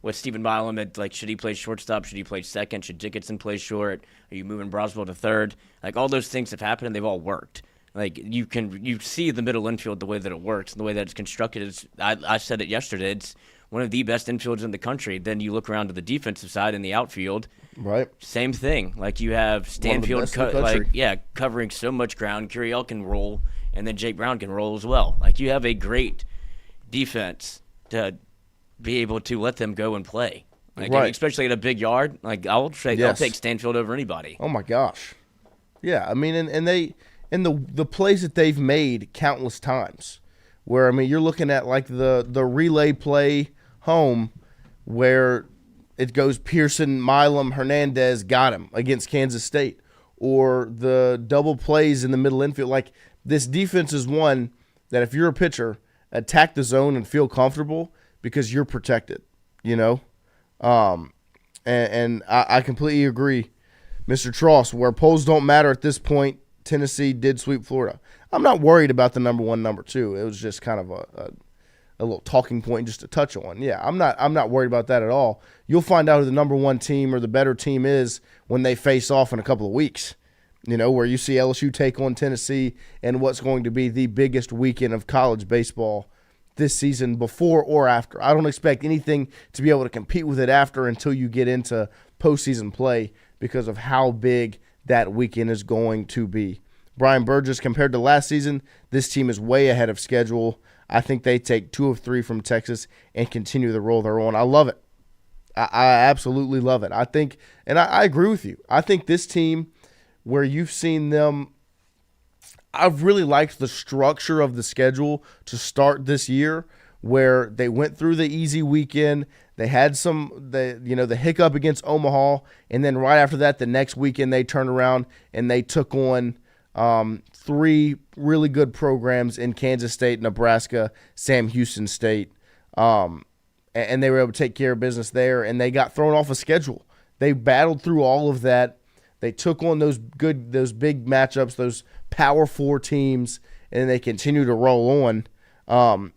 with Stephen Milam at should he play shortstop, should he play second, should Dickinson play short, are you moving Broswell to third? All those things have happened and they've all worked. You see the middle infield the way that it works and the way that it's constructed. I said it yesterday. It's one of the best infields in the country. Then you look around to the defensive side in the outfield. Right. Same thing. You have Stanfield covering so much ground. Curiel can roll, and then Jake Brown can roll as well. You have a great defense to be able to let them go and play. Right. Especially at a big yard. I'll take Stanfield over anybody. Oh my gosh. Yeah, I mean, and the plays that they've made countless times. Where you're looking at the relay play home, where it goes Pearson, Milam, Hernandez got him against Kansas State, or the double plays in the middle infield. This defense is one that if you're a pitcher, attack the zone and feel comfortable because you're protected. And I completely agree, Mr. Tross. Where polls don't matter at this point, Tennessee did sweep Florida. I'm not worried about the number 1, number 2. It was just kind of a little talking point just to touch on. Yeah, I'm not worried about that at all. You'll find out who the number 1 team or the better team is when they face off in a couple of weeks. Where you see LSU take on Tennessee and what's going to be the biggest weekend of college baseball this season, before or after. I don't expect anything to be able to compete with it after until you get into postseason play because of how big that weekend is going to be. Brian Burgess, compared to last season, this team is way ahead of schedule. I think they take 2 of 3 from Texas and continue the role they're on. I love it. I absolutely love it. I think, and I agree with you. I think this team, where you've seen them, I've really liked the structure of the schedule to start this year, where they went through the easy weekend. They had the hiccup against Omaha, and then right after that, the next weekend they turned around and they took on 3 really good programs in Kansas State, Nebraska, Sam Houston State, and they were able to take care of business there, and they got thrown off a schedule. They battled through all of that. They took on those big matchups, those Power 4 teams, and they continue to roll on.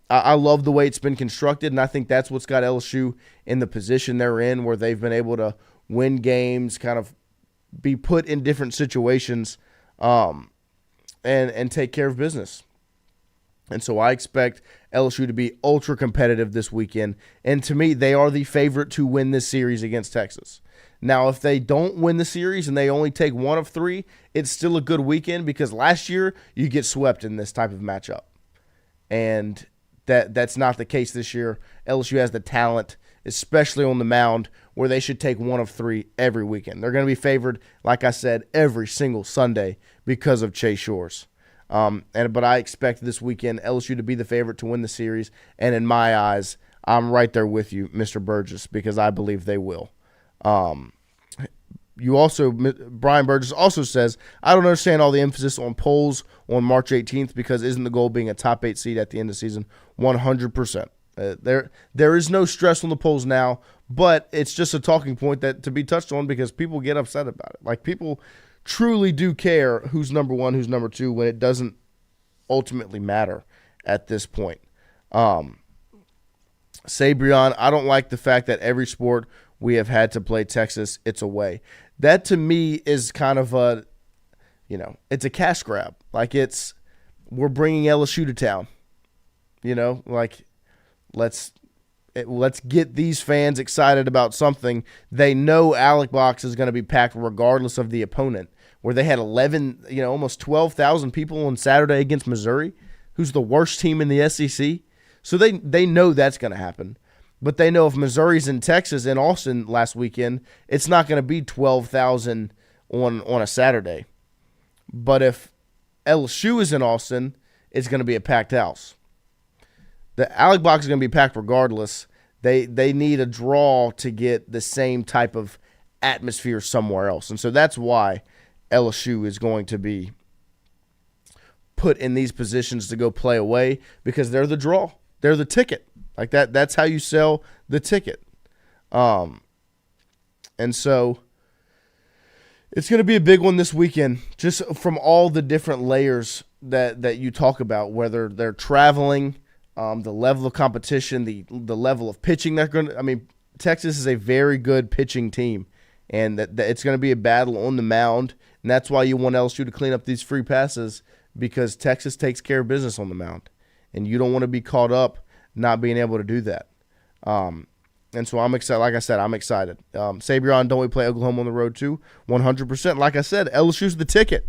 I love the way it's been constructed, and I think that's what's got LSU in the position they're in, where they've been able to win games, kind of be put in different situations, and take care of business. And so I expect LSU to be ultra competitive this weekend. And to me, they are the favorite to win this series against Texas. Now, if they don't win the series and they only take 1 of 3, it's still a good weekend, because last year you get swept in this type of matchup. And that's not the case this year. LSU has the talent, especially on the mound, where they should take 1 of 3 every weekend. They're going to be favored, like I said, every single Sunday because of Chase Shores. But I expect this weekend LSU to be the favorite to win the series. And in my eyes, I'm right there with you, Mr. Burgess, because I believe they will. Brian Burgess also says, I don't understand all the emphasis on polls on March 18th, because isn't the goal being a top 8 seed at the end of the season? 100%. There is no stress on the polls now, but it's just a talking point that to be touched on, because people get upset about it. People truly do care who's number 1, who's number 2, when it doesn't ultimately matter at this point. Sabrion, I don't like the fact that every sport we have had to play Texas, it's away. That to me is kind of it's a cash grab. We're bringing LSU to town. Let's get these fans excited about something. They know Alec Box is going to be packed regardless of the opponent, where they had almost 12,000 people on Saturday against Missouri, who's the worst team in the SEC. So they know that's going to happen. But they know if Missouri's in Texas, in Austin last weekend, it's not going to be 12,000 on a Saturday. But if LSU is in Austin, it's going to be a packed house. The Alec Box is going to be packed regardless. They need a draw to get the same type of atmosphere somewhere else. And so that's why LSU is going to be put in these positions to go play away, because they're the draw. They're the ticket. That's how you sell the ticket. And so It's going to be a big one this weekend, just from all the different layers that you talk about, whether they're traveling, the level of competition, the level of pitching they're going to – I mean, Texas is a very good pitching team, and that it's going to be a battle on the mound, and that's why you want LSU to clean up these free passes, because Texas takes care of business on the mound, and you don't want to be caught up not being able to do that. And so I'm excited. Like I said, I'm excited. Sabrion, don't we play Oklahoma on the road too? 100%. Like I said, LSU's the ticket.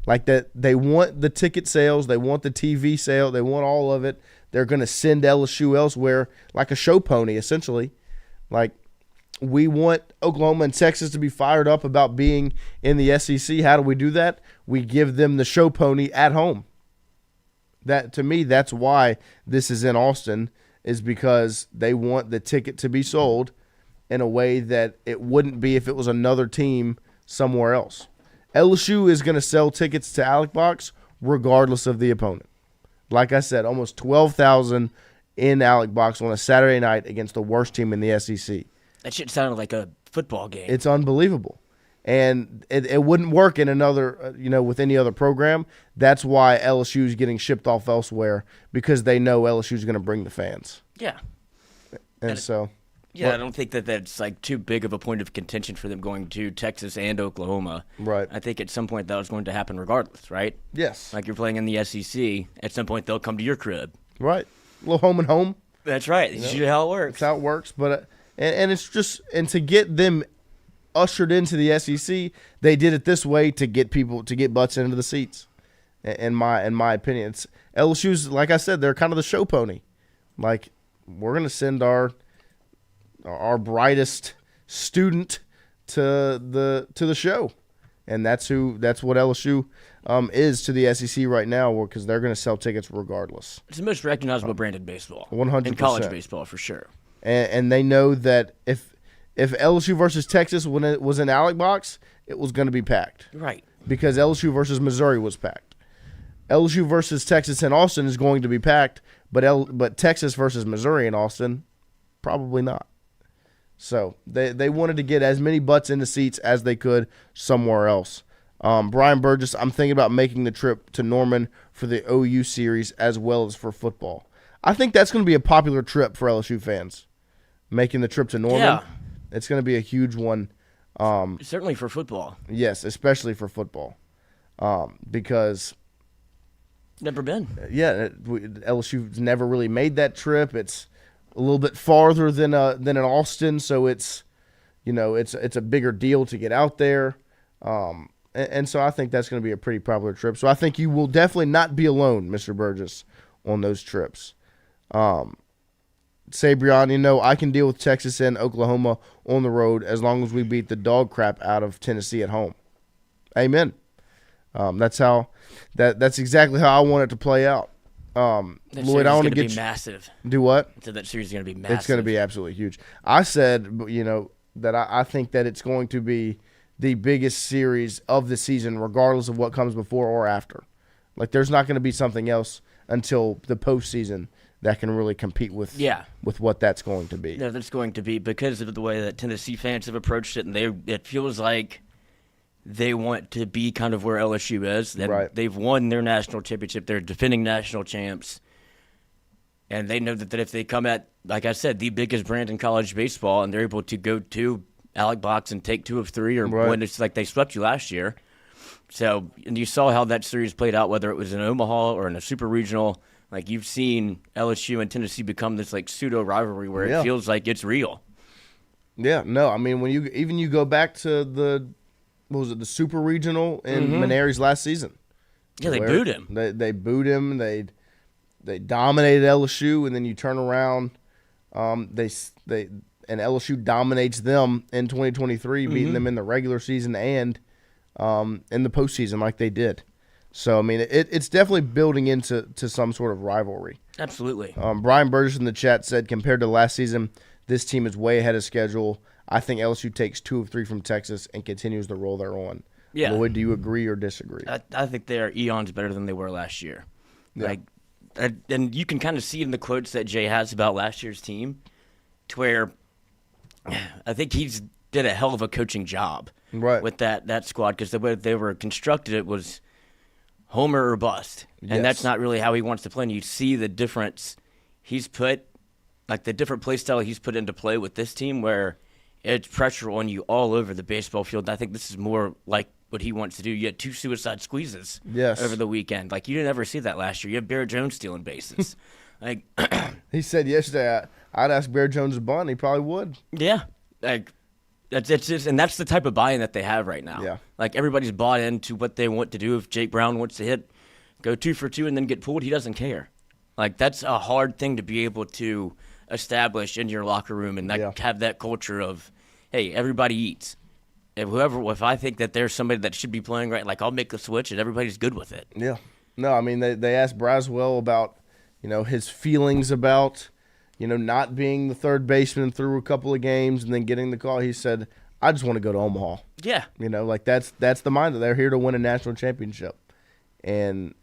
Like that, they want the ticket sales. They want the TV sale. They want all of it. They're going to send LSU elsewhere like a show pony, essentially. Like, we want Oklahoma and Texas to be fired up about being in the SEC. How do we do that? We give them the show pony at home. That, to me, that's why this is in Austin, is because they want the ticket to be sold in a way that it wouldn't be if it was another team somewhere else. LSU is going to sell tickets to Alec Box regardless of the opponent. Like I said, almost 12,000 in Alec Box on a Saturday night against the worst team in the SEC. That shit sounded like a football game. It's unbelievable. And it wouldn't work in another, with any other program. That's why LSU is getting shipped off elsewhere, because they know LSU is going to bring the fans. Yeah. And so. Yeah, well, I don't think that's like too big of a point of contention for them going to Texas and Oklahoma. Right. I think at some point that was going to happen regardless, right? Yes. Like you're playing in the SEC. At some point they'll come to your crib. Right. A little home and home. That's right. That's usually how it works. That's how it works. But and it's just, and to get them ushered into the SEC, they did it this way to get butts into the seats. In my opinion, it's LSU's, like I said, they're kind of the show pony. Like, we're gonna send our brightest student to the show, and that's what LSU is to the SEC right now, because they're gonna sell tickets regardless. It's the most recognizable brand in baseball. 100%. In college baseball, for sure. And they know that if LSU versus Texas, when it was in Alec Box, it was going to be packed. Right. Because LSU versus Missouri was packed. LSU versus Texas in Austin is going to be packed, but Texas versus Missouri in Austin, probably not. So they wanted to get as many butts in the seats as they could somewhere else. Brian Burgess, I'm thinking about making the trip to Norman for the OU series as well as for football. I think that's going to be a popular trip for LSU fans, making the trip to Norman. Yeah. It's going to be a huge one. Certainly for football. Yes, especially for football. Because never been. Yeah, LSU's never really made that trip. It's a little bit farther than in Austin, so it's a bigger deal to get out there. And so I think that's going to be a pretty popular trip. So I think you will definitely not be alone, Mr. Burgess, on those trips. Sabrion, I can deal with Texas and Oklahoma on the road as long as we beat the dog crap out of Tennessee at home. Amen. That's exactly how I want it to play out. Lloyd, I want to get massive. Do what? So that series is going to be massive. It's going to be absolutely huge. I said, that I think that it's going to be the biggest series of the season, regardless of what comes before or after. Like, there's not going to be something else until the postseason that can really compete with what that's going to be. Yeah, that's going to be because of the way that Tennessee fans have approached it, and it feels like they want to be kind of where LSU is. Right. They've won their national championship. They're defending national champs. And they know that if they come at, like I said, the biggest brand in college baseball, and they're able to go to Alec Box and take 2 of 3, or when it's like they swept you last year. So, and you saw how that series played out, whether it was in Omaha or in a super regional. Like, you've seen LSU and Tennessee become this like pseudo rivalry where it feels like it's real. Yeah, no, I mean, when you go back to the super regional in Mainieri's last season. Yeah, they booed him. They booed him. They dominated LSU, and then you turn around, and LSU dominates them in 2023, beating them in the regular season and in the postseason like they did. So, I mean, it's definitely building into some sort of rivalry. Absolutely. Brian Burgess in the chat said, compared to last season, this team is way ahead of schedule. I think LSU takes 2 of 3 from Texas and continues the roll they're on. Yeah. Lloyd, do you agree or disagree? I think they are eons better than they were last year. Yeah. And you can kind of see in the quotes that Jay has about last year's team, to where I think he's did a hell of a coaching job. with that squad, because the way they were constructed, it was homer or bust. And that's not really how he wants to play. And you see the difference he's put, like the different play style he's put into play with this team, where it's pressure on you all over the baseball field. I think this is more like what he wants to do. You had 2 suicide squeezes over the weekend. Like, you didn't ever see that last year. You had Bear Jones stealing bases. Like, he said yesterday, I'd ask Bear Jones to bunt. He probably would. Yeah. Like, it's just, and that's the type of buy-in that they have right now. Yeah. Like, everybody's bought into what they want to do. If Jake Brown wants to go 2 for 2 and then get pulled, he doesn't care. Like, that's a hard thing to be able to establish in your locker room and have that culture of, hey, everybody eats. If I think that there's somebody that should be playing right, like, I'll make the switch and everybody's good with it. Yeah. No, I mean, they asked Braswell about, his feelings about, not being the third baseman through a couple of games and then getting the call. He said, I just want to go to Omaha. Yeah. Like that's the mind that they're here to win a national championship. And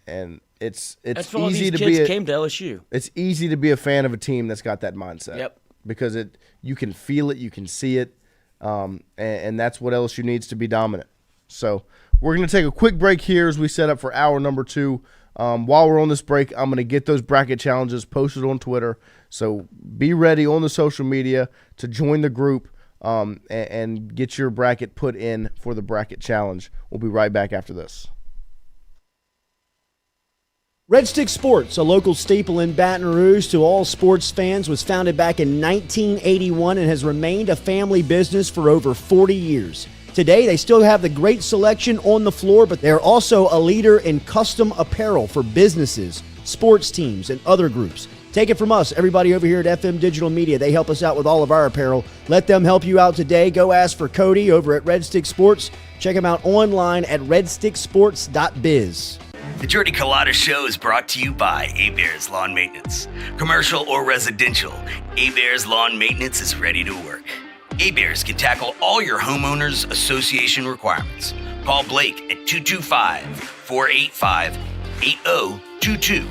it's that's easy to kids came to LSU. It's easy to be a fan of a team that's got that mindset. Yep. Because you can feel it, you can see it. And that's what LSU needs to be dominant. So we're going to take a quick break here as we set up for hour number 2. While we're on this break, I'm going to get those bracket challenges posted on Twitter. So be ready on the social media to join the group and get your bracket put in for the bracket challenge. We'll be right back after this. Red Stick Sports, a local staple in Baton Rouge to all sports fans, was founded back in 1981 and has remained a family business for over 40 years. Today, they still have the great selection on the floor, but they're also a leader in custom apparel for businesses, sports teams, and other groups. Take it from us, everybody over here at FM Digital Media. They help us out with all of our apparel. Let them help you out today. Go ask for Cody over at Red Stick Sports. Check him out online at redsticksports.biz. The Jordy Culotta Show is brought to you by A-Bears Lawn Maintenance. Commercial or residential, A-Bears Lawn Maintenance is ready to work. A-Bears can tackle all your homeowners association requirements. Call Blake at 225-485-8022.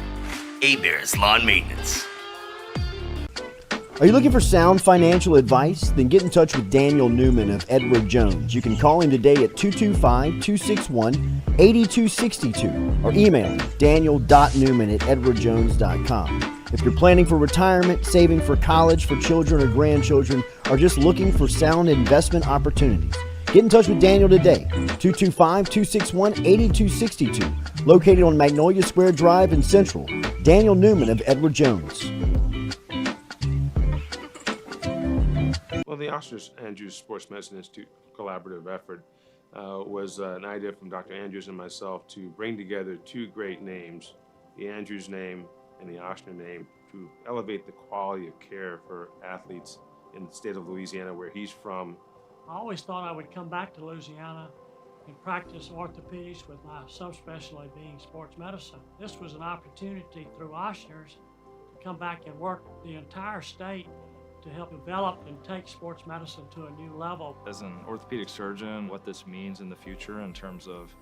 A-Bears Lawn Maintenance. Are you looking for sound financial advice? Then get in touch with Daniel Newman of Edward Jones. You can call him today at 225-261-8262 or email him daniel.newman@edwardjones.com. If you're planning for retirement, saving for college for children or grandchildren, or just looking for sound investment opportunities, get in touch with Daniel today, 225-261-8262, located on Magnolia Square Drive in Central. Daniel Newman of Edward Jones. Well, the Oscar Andrews Sports Medicine Institute collaborative effort was an idea from Dr. Andrews and myself to bring together 2 great names, the Andrews name and the Ochsner name, to elevate the quality of care for athletes in the state of Louisiana, where he's from. I always thought I would come back to Louisiana and practice orthopedics with my subspecialty being sports medicine. This was an opportunity through Ochsner's to come back and work the entire state to help develop and take sports medicine to a new level. As an orthopedic surgeon, what this means in the future in terms of,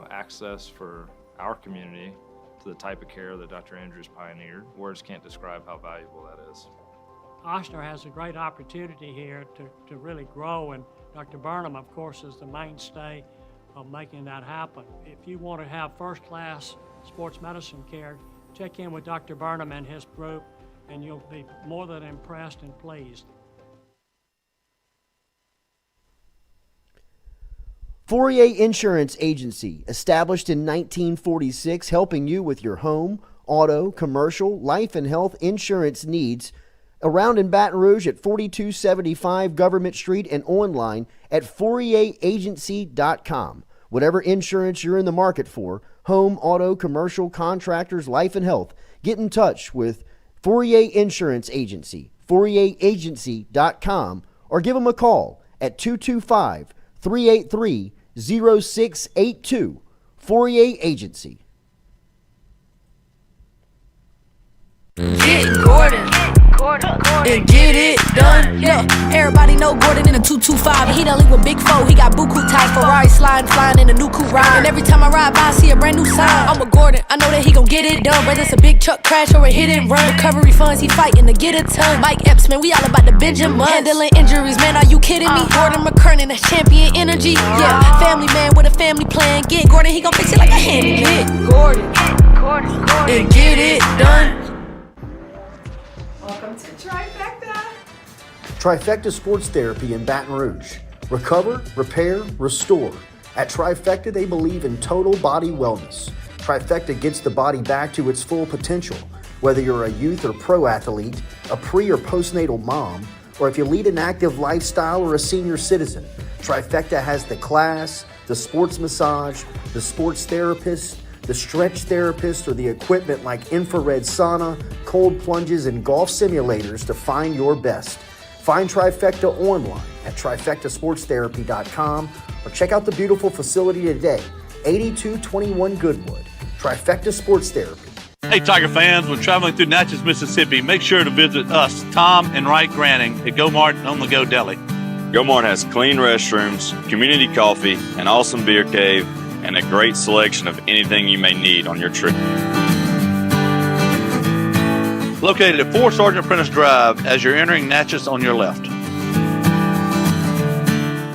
access for our community to the type of care that Dr. Andrews pioneered, words can't describe how valuable that is. Ochsner has a great opportunity here to really grow, and Dr. Burnham, of course, is the mainstay of making that happen. If you want to have first-class sports medicine care, check in with Dr. Burnham and his group, and you'll be more than impressed and pleased. 4EA Insurance Agency, established in 1946, helping you with your home, auto, commercial, life and health insurance needs. Around in Baton Rouge at 4275 Government Street and online at 4EAagency.com. Whatever insurance you're in the market for, home, auto, commercial, contractors, life and health, get in touch with 4EA Insurance Agency, 4EAagency.com, or give them a call at 225-383-0682. 4EA Agency. Get Gordon. And get it done, yeah. Everybody know Gordon in a 225. He done leave with Big 4. He got buku ties, Ferrari sliding, flying in a new coupe ride. And every time I ride by, I see a brand new sign. I'm a Gordon. Gordon, I know that he gon' get it done. Whether it's a big truck crash or a hit and run, recovery funds, he fighting to get a ton. Mike Epps, man, we all about the Benjamin. Handling injuries, man, are you kidding me? Gordon McKernan, that's champion energy. Yeah, family man with a family plan. Get Gordon, he gon' fix it like a handyman. Gordon, and get it done. Welcome to Trifecta. Trifecta Sports Therapy in Baton Rouge. Recover, repair, restore. At Trifecta, they believe in total body wellness. Trifecta gets the body back to its full potential. Whether you're a youth or pro athlete, a pre or postnatal mom, or if you lead an active lifestyle or a senior citizen, Trifecta has the class, the sports massage, the sports therapist, the stretch therapist, or the equipment like infrared sauna, cold plunges, and golf simulators to find your best. Find Trifecta online at trifectasportstherapy.com or check out the beautiful facility today, 8221 Goodwood. Trifecta Sports Therapy. Hey, Tiger fans, when traveling through Natchez, Mississippi, make sure to visit us, Tom and Wright Granning, at Go Mart on the Go Deli. Go Mart has clean restrooms, community coffee, an awesome beer cave, and a great selection of anything you may need on your trip. Located at 4 Sergeant Prentice Drive as you're entering Natchez on your left.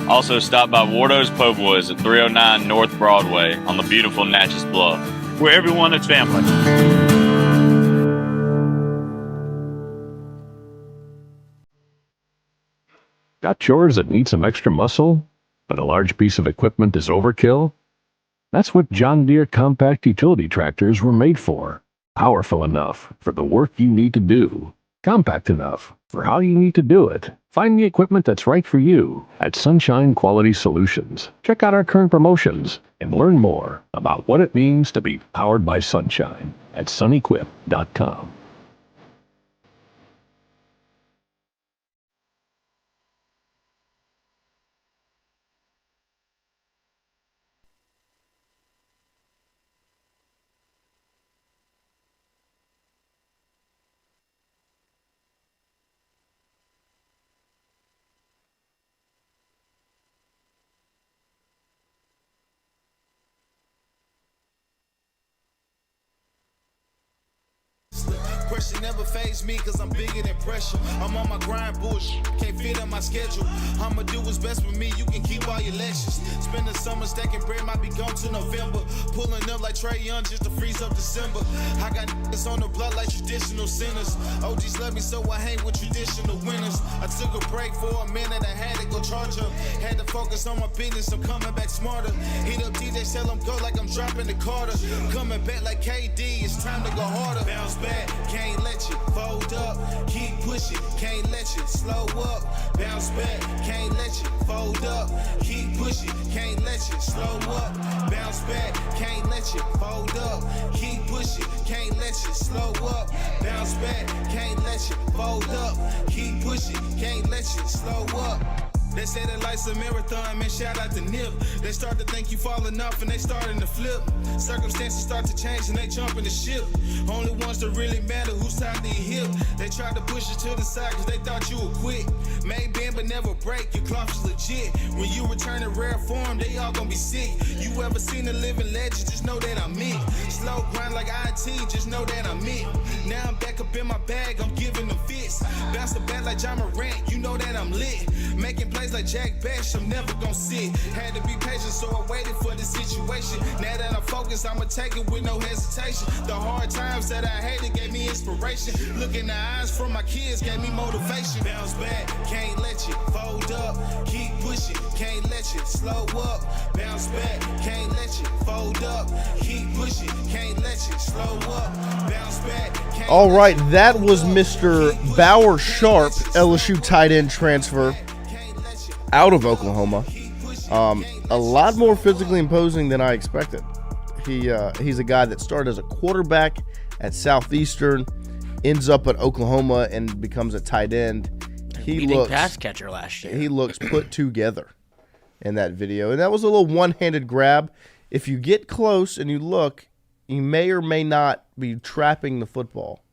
Also, stop by Wardo's Po' Boys at 309 North Broadway on the beautiful Natchez Bluff, where everyone is family. Got chores that need some extra muscle, but a large piece of equipment is overkill? That's what John Deere compact utility tractors were made for. Powerful enough for the work you need to do. Compact enough for how you need to do it. Find the equipment that's right for you at Sunshine Quality Solutions. Check out our current promotions and learn more about what it means to be powered by sunshine at sunequip.com. Pressure never phase me cause I'm bigger than pressure. I'm on my grind, bullshit, can't fit in my schedule. I'ma do what's best for me, you can keep all your lectures. Spend the summer stacking bread, might be gone to November. Pulling up like Trey Young just to freeze up December. I got niggas on the blood like traditional sinners. OGs love me so I hang with traditional winners. I took a break for a minute, I had to go charge up. Had to focus on my business, I'm coming back smarter. Hit up DJ, tell him go like I'm dropping the Carter. Coming back like KD, it's time to go harder. Bounce back, can't let you fold up, keep pushing, can't let you slow up. Bounce back, can't let you fold up, keep pushing, can't let you slow up. Bounce back, can't let you fold up, keep pushing, can't let you slow up. Bounce back, can't let you fold up, keep pushing, can't let you slow up. They say that life's a marathon, man, shout out to Nip. They start to think you falling off and they starting to flip. Circumstances start to change and they jump in the ship. Only ones that really matter who's tied to your hip. They tried to push you to the side cause they thought you would quit. May bend but never break, your cloth is legit. When you return in rare form, they all gonna be sick. You ever seen a living legend, just know that I'm it. Slow grind like IT, just know that I'm it. Now I'm back up in my bag, I'm giving them fits. Bouncing back like John Morant, you know that I'm lit. Making plays like Jack Bash, I'm never gonna sit. Had to be patient, so I waited for the situation. Now that I'm focused, I'ma take it with no hesitation. The hard times that I hated gave me inspiration. Look in the eyes from my kids gave me motivation. Bounce back, can't let you fold up. Keep pushing, can't let you slow up. Bounce back, can't let you fold up. Keep pushing, can't let you slow up. Bounce back. All right, that was Mr. Bauer Sharp, LSU tight end transfer out of Oklahoma. A lot more physically imposing than I expected. He's a guy that started as a quarterback at Southeastern, ends up at Oklahoma and becomes a tight end. He looks pass catcher last year. He looks put together in that video, and that was a little one-handed grab. If you get close and you look, you may or may not be trapping the football.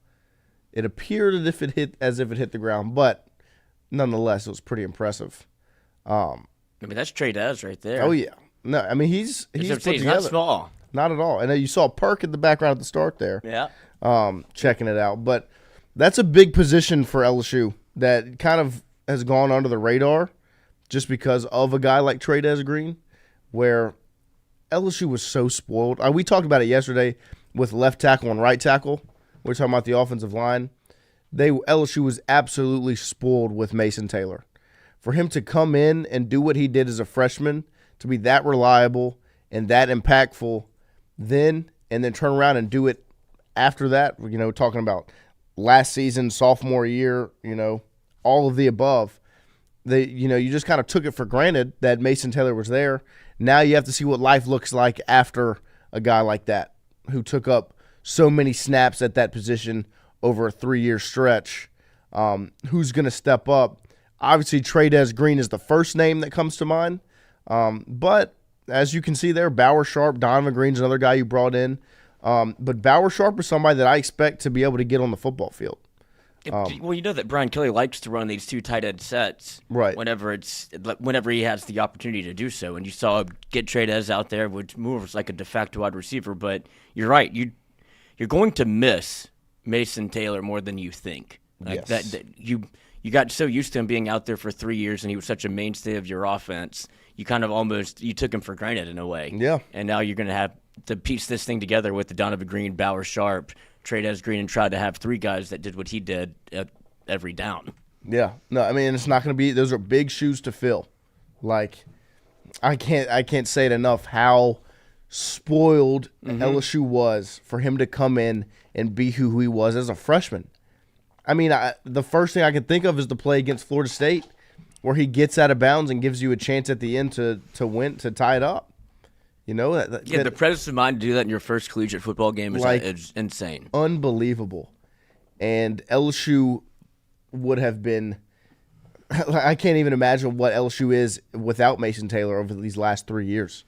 It appeared as if it hit the ground, but nonetheless, it was pretty impressive. I mean, that's Trey Dez right there. Oh yeah, no, I mean he's put together. Not small. not at all. And you saw Perk in the background at the start there. Yeah. Checking it out. But that's a big position for LSU that kind of has gone under the radar just because of a guy like Trey Green, where LSU was so spoiled. We talked about it yesterday with left tackle and right tackle. We're talking about the offensive line. LSU was absolutely spoiled with Mason Taylor. For him to come in and do what he did as a freshman, to be that reliable and that impactful then, and then turn around and do it after that, talking about last season, sophomore year, all of the above, you just kind of took it for granted that Mason Taylor was there. Now you have to see what life looks like after a guy like that who took up so many snaps at that position over a 3-year stretch. Who's going to step up? Obviously, Trey Green is the first name that comes to mind. But as you can see there, Bauer Sharp, Donovan Green's another guy you brought in. But Bauer Sharp is somebody that I expect to be able to get on the football field. Well, you know that Brian Kelly likes to run these 2 tight end sets, right? Whenever he has the opportunity to do so, and you saw him get Trey out there, which moves like a de facto wide receiver. But you're right, you're going to miss Mason Taylor more than you think. Like yes. that you got so used to him being out there for 3 years, and he was such a mainstay of your offense. You kind of you took him for granted in a way. Yeah. And now you're going to have to piece this thing together with the Donovan Green, Bauer Sharp, Trey Green, and try to have 3 guys that did what he did at every down. Yeah. No, I mean, it's not going to be – those are big shoes to fill. Like, I can't say it enough how spoiled LSU was for him to come in and be who he was as a freshman. I mean, the first thing I can think of is the play against Florida State where he gets out of bounds and gives you a chance at the end to win, to tie it up. The presence of mind to do that in your first collegiate football game is insane. Unbelievable. And LSU would have been – I can't even imagine what LSU is without Mason Taylor over these last 3 years.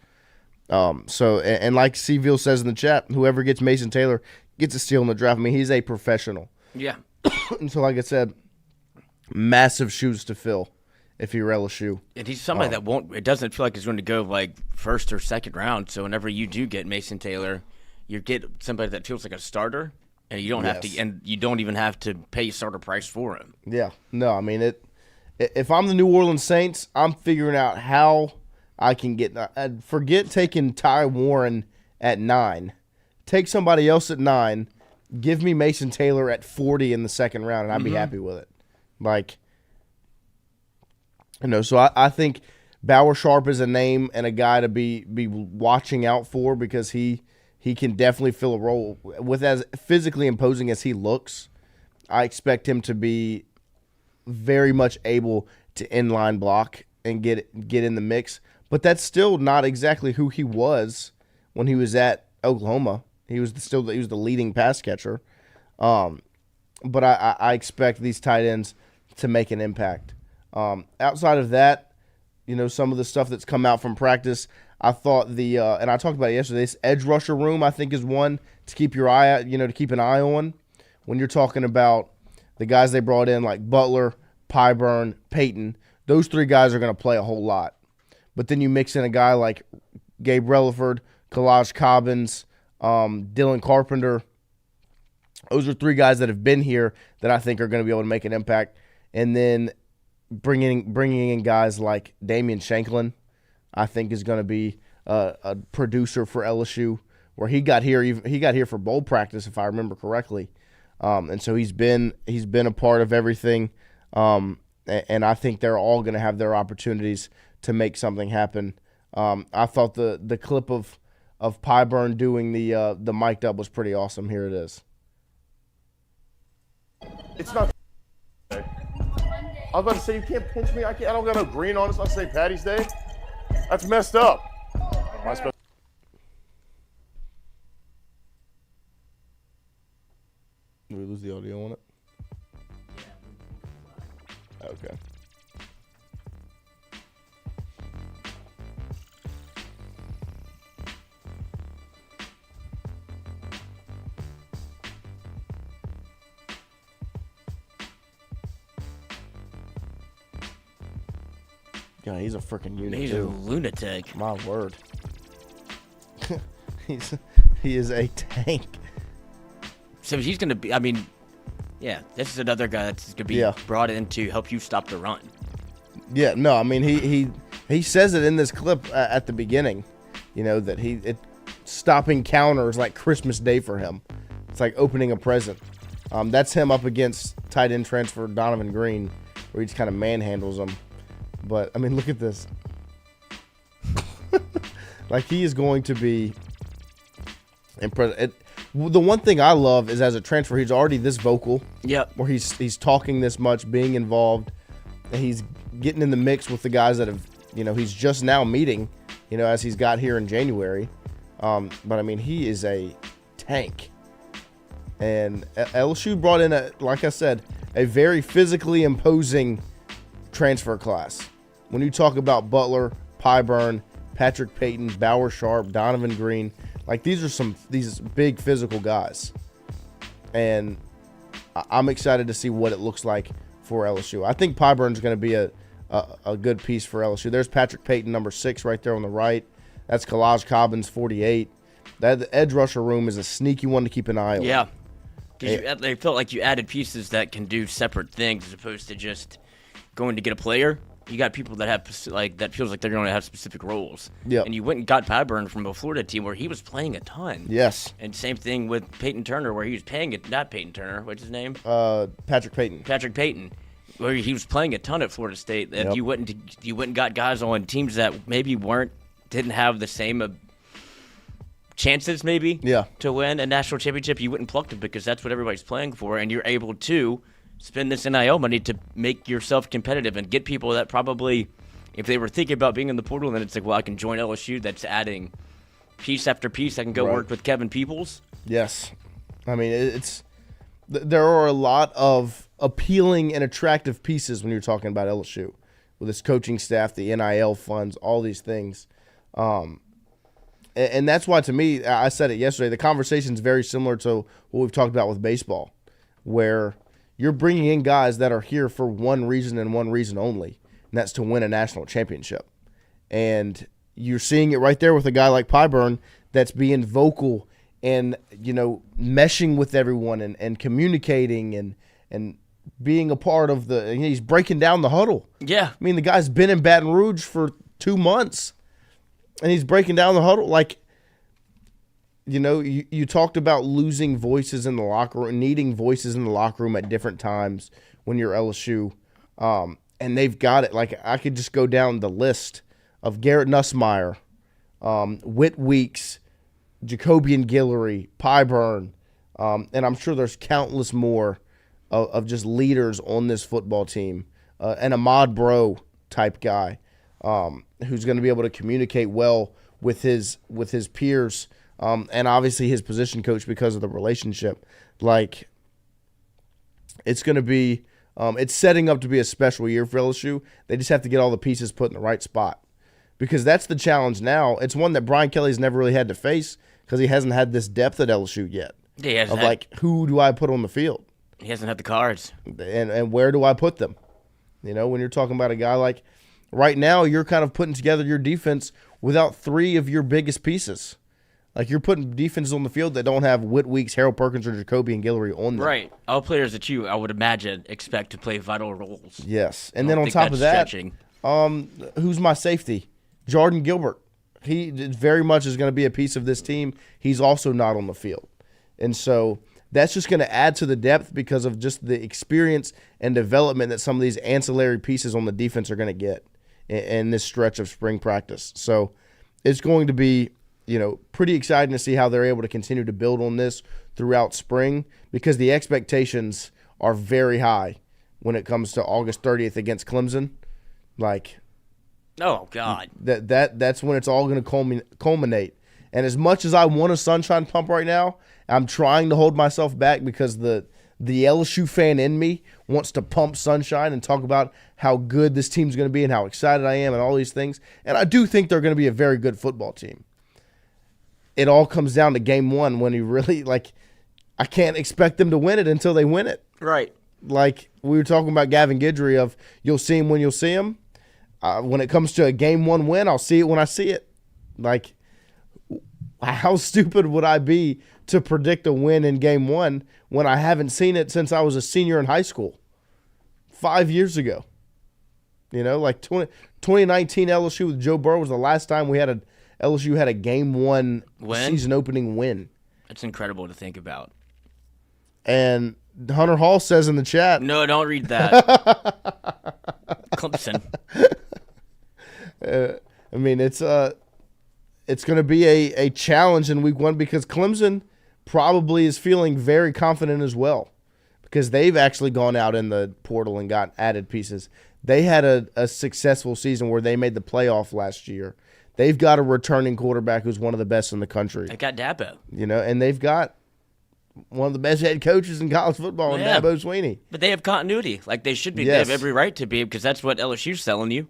And like Seville says in the chat, whoever gets Mason Taylor gets a steal in the draft. I mean, he's a professional. Yeah. And so, like I said, massive shoes to fill if you're LSU. And he's somebody that won't – it doesn't feel like he's going to go like first or second round. So whenever you do get Mason Taylor, you get somebody that feels like a starter, and you don't have to – and you don't even have to pay starter price for him. Yeah. No, I mean, if I'm the New Orleans Saints, I'm figuring out how I can get – forget taking Ty Warren at 9. Take somebody else at 9. Give me Mason Taylor at 40 in the second round, and I'd be happy with it. Like – so I think Bauer Sharp is a name and a guy to be watching out for because he can definitely fill a role. With as physically imposing as he looks, I expect him to be very much able to inline block and get in the mix. But that's still not exactly who he was when he was at Oklahoma. He was the leading pass catcher. But I expect these tight ends to make an impact. Outside of that, some of the stuff that's come out from practice, I thought and I talked about it yesterday, this edge rusher room I think is one to keep your eye out, to keep an eye on when you're talking about the guys they brought in like Butler, Pyburn, Peyton. Those 3 guys are going to play a whole lot. But then you mix in a guy like Gabe Relaford, Kalaj Cobbins, Dylan Carpenter. Those are 3 guys that have been here that I think are going to be able to make an impact. And then bringing in guys like Damian Shanklin, I think is going to be a producer for LSU. Where he got here for bowl practice, if I remember correctly, and so he's been a part of everything. And I think they're all going to have their opportunities to make something happen. I thought the clip of Pyburn doing the mic'd up was pretty awesome. Here it is. It's not. I was about to say, you can't pinch me. I don't got no green on. It's not St. Patty's Day. That's messed up. Did we lose the audio on it? Okay. Yeah, he's a freaking unit. He's a lunatic. My word. He is a tank. So he's going to be, I mean, yeah, this is another guy that's going to be brought in to help you stop the run. Yeah, no, I mean, he says it in this clip at the beginning, that stopping counters like Christmas Day for him. It's like opening a present. That's him up against tight end transfer Donovan Green, where he just kind of manhandles him. But, I mean, look at this. Like, he is going to be impressive. The one thing I love is as a transfer, he's already this vocal. Yep. Where he's talking this much, being involved. And he's getting in the mix with the guys that have, he's just now meeting, as he's got here in January. But, I mean, he is a tank. And LSU brought in, like I said, a very physically imposing transfer class. When you talk about Butler, Pyburn, Patrick Payton, Bauer Sharp, Donovan Green, like these big physical guys. And I'm excited to see what it looks like for LSU. I think Pyburn's going to be a good piece for LSU. There's Patrick Payton, number 6, right there on the right. That's Kalaj Cobbins, 48. That edge rusher room is a sneaky one to keep an eye on. Yeah. Because they felt like you added pieces that can do separate things as opposed to just going to get a player. You got people that have that feels like they're going to have specific roles. Yeah. And you went and got Pyburn from a Florida team where he was playing a ton. Yes. And same thing with Peyton Turner where he was paying it. Not Peyton Turner. What's his name? Patrick Payton. Patrick Payton, where he was playing a ton at Florida State. And you went and got guys on teams that maybe didn't have the same chances maybe to win a national championship. You wouldn't pluck them because that's what everybody's playing for, and you're able to spend this NIL money to make yourself competitive and get people that probably, if they were thinking about being in the portal, then it's like, well, I can join LSU. That's adding piece after piece. I can go work with Kevin Peoples. Yes. I mean, there are a lot of appealing and attractive pieces when you're talking about LSU with its coaching staff, the NIL funds, all these things. And that's why, to me, I said it yesterday, the conversation is very similar to what we've talked about with baseball, where you're bringing in guys that are here for one reason and one reason only, and that's to win a national championship. And you're seeing it right there with a guy like Pyburn that's being vocal and, meshing with everyone and communicating and being a part of he's breaking down the huddle. Yeah. I mean, the guy's been in Baton Rouge for 2 months. And he's breaking down the huddle. Like, you talked about losing voices in the locker room, needing voices in the locker room at different times when you're LSU. And they've got it. Like, I could just go down the list of Garrett Nussmeier, Whit Weeks, Jacobian Guillory, Pyburn, and I'm sure there's countless more of just leaders on this football team. An Ahmad Bro type guy. Who's going to be able to communicate well with his peers, and obviously his position coach because of the relationship. Like, it's going to be, it's setting up to be a special year for LSU. They just have to get all the pieces put in the right spot, because that's the challenge now. It's one that Brian Kelly's never really had to face because he hasn't had this depth at LSU yet. Who do I put on the field? He hasn't had the cards, and where do I put them? When you're talking about a guy like. Right now, you're kind of putting together your defense without 3 of your biggest pieces. Like, you're putting defenses on the field that don't have Whit Weeks, Harold Perkins, or Jacoby and Guillory on them. Right. All players that I would imagine, expect to play vital roles. Yes. And then on top of that, who's my safety? Jordan Gilbert. He very much is going to be a piece of this team. He's also not on the field. And so that's just going to add to the depth because of just the experience and development that some of these ancillary pieces on the defense are going to get in this stretch of spring practice. So it's going to be, pretty exciting to see how they're able to continue to build on this throughout spring, because the expectations are very high when it comes to August 30th against Clemson. Like, oh God, that's when it's all going to culminate. And as much as I want a sunshine pump right now, I'm trying to hold myself back because the LSU fan in me wants to pump sunshine and talk about how good this team's going to be and how excited I am and all these things. And I do think they're going to be a very good football team. It all comes down to game 1 when you really, I can't expect them to win it until they win it. Right. Like we were talking about Gavin Guidry of you'll see him when you'll see him. When it comes to a game 1 win, I'll see it when I see it. Like, how stupid would I be to predict a win in game one when I haven't seen it since I was a senior in high school 5 years ago? Like 2019 LSU with Joe Burrow was the last time LSU had a game one season opening win. It's incredible to think about. And Hunter Hall says in the chat. No, don't read that. Clemson. I mean, it's going to be a challenge in week one because Clemson probably is feeling very confident as well because they've actually gone out in the portal and got added pieces. They had a successful season where they made the playoff last year. They've got a returning quarterback who's one of the best in the country. They got Dabo. And they've got one of the best head coaches in college football in Dabo Swinney. But they have continuity. Like they should be. Yes. They have every right to be because that's what LSU's selling you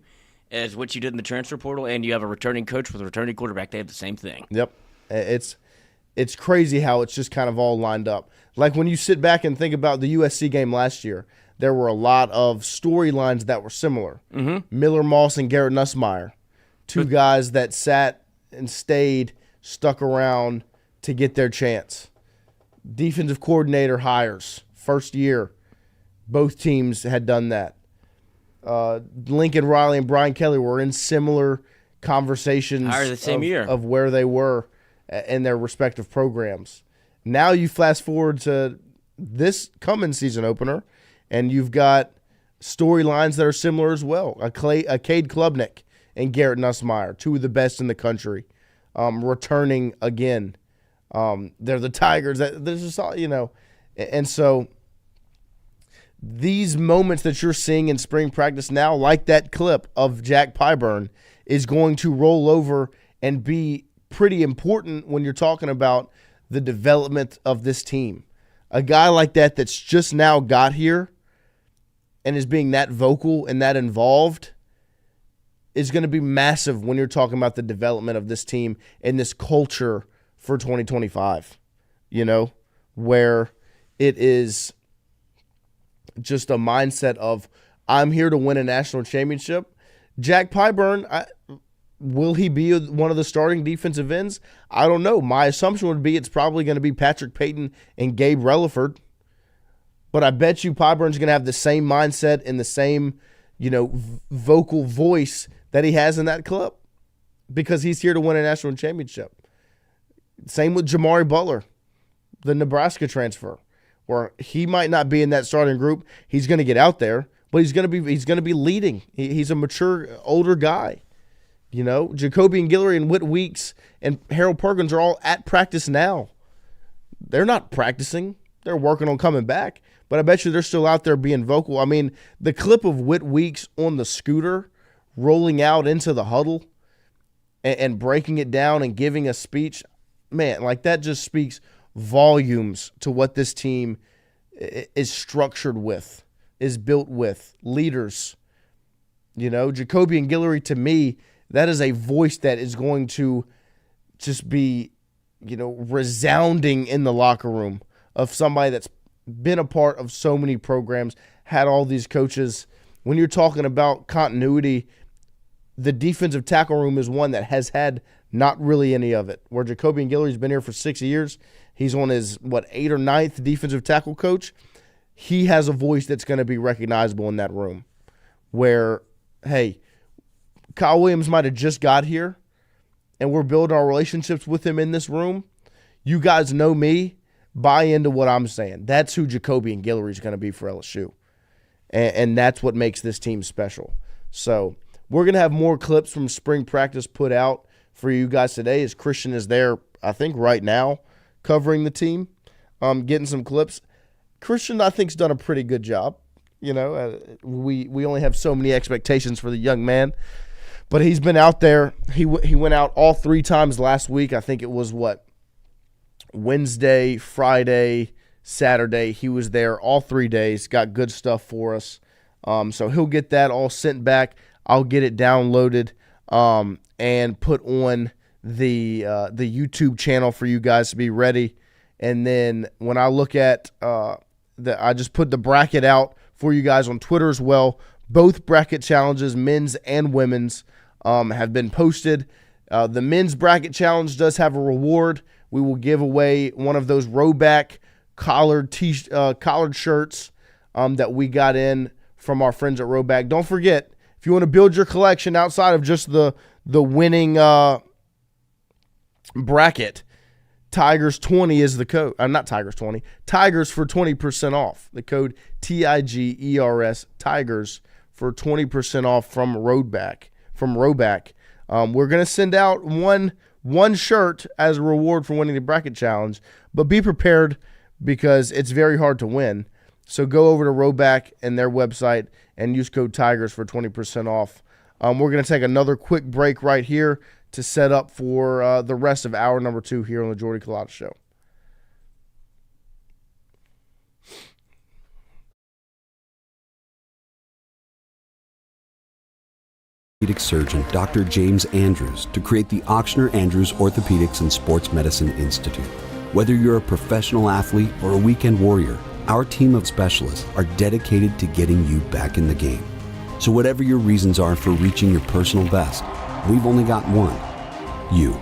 is what you did in the transfer portal, and you have a returning coach with a returning quarterback. They have the same thing. Yep. It's crazy how it's just kind of all lined up. Like when you sit back and think about the USC game last year, there were a lot of storylines that were similar. Mm-hmm. Miller Moss and Garrett Nussmeier, two guys that sat and stayed, stuck around to get their chance. Defensive coordinator hires, first year. Both teams had done that. Lincoln Riley and Brian Kelly were in similar conversations the same year of where they were in their respective programs. Now you fast forward to this coming season opener, and you've got storylines that are similar as well. Cade Klubnik and Garrett Nussmeier, two of the best in the country, returning again. They're the Tigers. This is all, and so these moments that you're seeing in spring practice now, like that clip of Jack Pyburn, is going to roll over and be pretty important when you're talking about the development of this team. A guy like that that's just now got here and is being that vocal and that involved is going to be massive when you're talking about the development of this team and this culture for 2025, where it is just a mindset of I'm here to win a national championship. Jack Pyburn, will he be one of the starting defensive ends? I don't know. My assumption would be it's probably going to be Patrick Payton and Gabe Relaford. But I bet you Pyburn's going to have the same mindset and the same, vocal voice that he has in that club because he's here to win a national championship. Same with Jamari Butler, the Nebraska transfer, where he might not be in that starting group. He's going to get out there, but he's going to be leading. He's a mature, older guy. Jacoby and Guillory and Whit Weeks and Harold Perkins are all at practice now. They're not practicing. They're working on coming back. But I bet you they're still out there being vocal. I mean, the clip of Whit Weeks on the scooter rolling out into the huddle and breaking it down and giving a speech, man, like that just speaks volumes to what this team is structured with, is built with, leaders. Jacoby and Guillory, to me, that is a voice that is going to just be, resounding in the locker room of somebody that's been a part of so many programs, had all these coaches. When you're talking about continuity, the defensive tackle room is one that has had not really any of it. Where Jacoby and Guillory's been here for 6 years, he's on his, 8th or 9th defensive tackle coach. He has a voice that's going to be recognizable in that room where, hey, Kyle Williams might have just got here and we're building our relationships with him in this room. You guys know me. Buy into what I'm saying. That's who Jacoby and Guillory is going to be for LSU. And that's what makes this team special. So we're going to have more clips from spring practice put out for you guys today as Christian is there, I think, right now covering the team, getting some clips. Christian, I think, has done a pretty good job. We only have so many expectations for the young man. But he's been out there. He went out all 3 times last week. I think it was, Wednesday, Friday, Saturday. He was there all 3 days, got good stuff for us. So he'll get that all sent back. I'll get it downloaded and put on the YouTube channel for you guys to be ready. And then when I look at I just put the bracket out for you guys on Twitter as well. Both bracket challenges, men's and women's, have been posted. The men's bracket challenge does have a reward. We will give away one of those Rowback collared shirts that we got in from our friends at Rowback. Don't forget, if you want to build your collection outside of just the winning bracket, Tigers 20 is the code. Not Tigers 20. Tigers for 20% off. The code TIGERS, Tigers for 20% off from Rowback. We're going to send out one shirt as a reward for winning the bracket challenge, but be prepared because it's very hard to win. So go over to Rowback and their website and use code Tigers for 20% off. We're going to take another quick break right here to set up for the rest of hour number 2 here on the Jordy Culotta Show. Surgeon Dr. James Andrews to create the Ochsner Andrews Orthopedics and Sports Medicine Institute. Whether you're a professional athlete or a weekend warrior, our team of specialists are dedicated to getting you back in the game. So whatever your reasons are for reaching your personal best, we've only got one. You.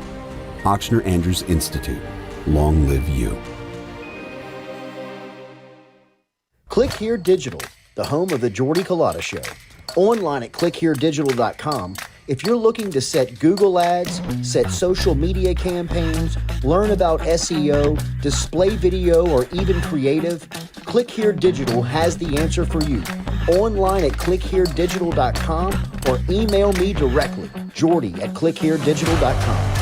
Ochsner Andrews Institute. Long live you. Click Here Digital, the home of the Jordy Culotta Show. Online at clickheredigital.com. If you're looking to set Google ads, set social media campaigns, learn about SEO, display video, or even creative, Click Here Digital has the answer for you. Online at clickheredigital.com or email me directly, Jordy at clickheredigital.com.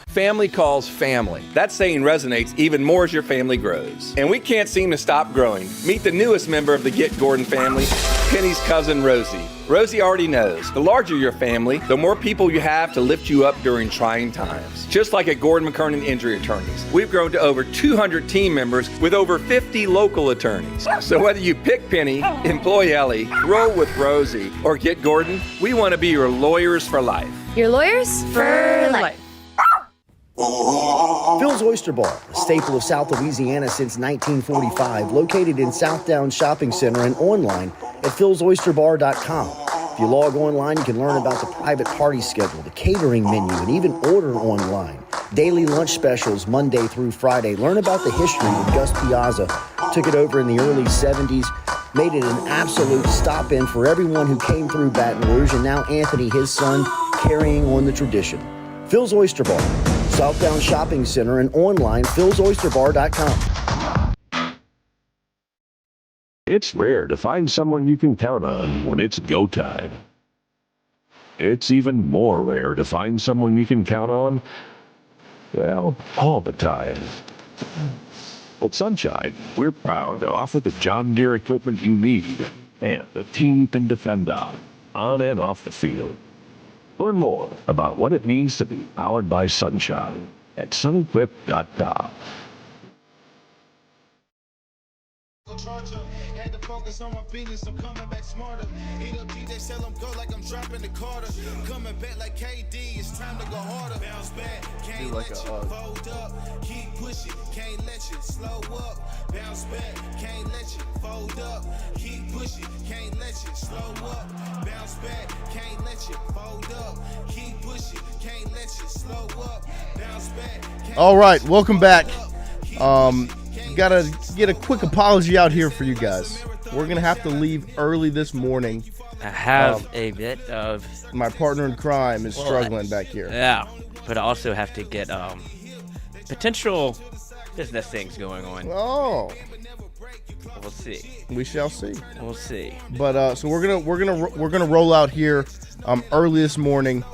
Family calls family. That saying resonates even more as your family grows. And we can't seem to stop growing. Meet the newest member of the Get Gordon family, Penny's cousin Rosie. Rosie already knows, the larger your family, the more people you have to lift you up during trying times. Just like at Gordon McKernan Injury Attorneys, we've grown to over 200 team members with over 50 local attorneys. So whether you pick Penny, employ Ellie, roll with Rosie, or Get Gordon, we want to be your lawyers for life. Your lawyers for life. Phil's Oyster Bar, a staple of South Louisiana since 1945, located in Southdowns Shopping Center and online at philsoysterbar.com. If you log online, you can learn about the private party schedule, the catering menu, and even order online. Daily lunch specials Monday through Friday. Learn about the history when Gus Piazza took it over in the early 70s, made it an absolute stop-in for everyone who came through Baton Rouge, and now Anthony, his son, carrying on the tradition. Phil's Oyster Bar, Southdowns Shopping Center, and online, philsoysterbar.com. It's rare to find someone you can count on when it's go time. It's even more rare to find someone you can count on, well, all the time. At Sunshine, we're proud to offer the John Deere equipment you need and the team can depend on and off the field. Learn more about what it means to be powered by Sunshine at sunequip.com. Had to focus on my business, I'm coming back smarter. Eat up DJ, sell them go like I'm dropping the quarter. Coming back like KD, it's time to go harder. Bounce back, can't let you fold up. Keep pushing, can't let you slow up. Bounce back, can't let you fold up. Keep pushing, can't let you slow up. Bounce back, can't let you fold up. Keep pushing, can't let you slow up. Bounce back. All right, welcome back. Gotta get a quick apology out here for you guys. We're gonna have to leave early this morning. I have a bit of my partner in crime is struggling back here. Yeah, but I also have to get potential business things going on. Oh, we'll see. We shall see. We'll see. But so we're gonna roll out here early this morning.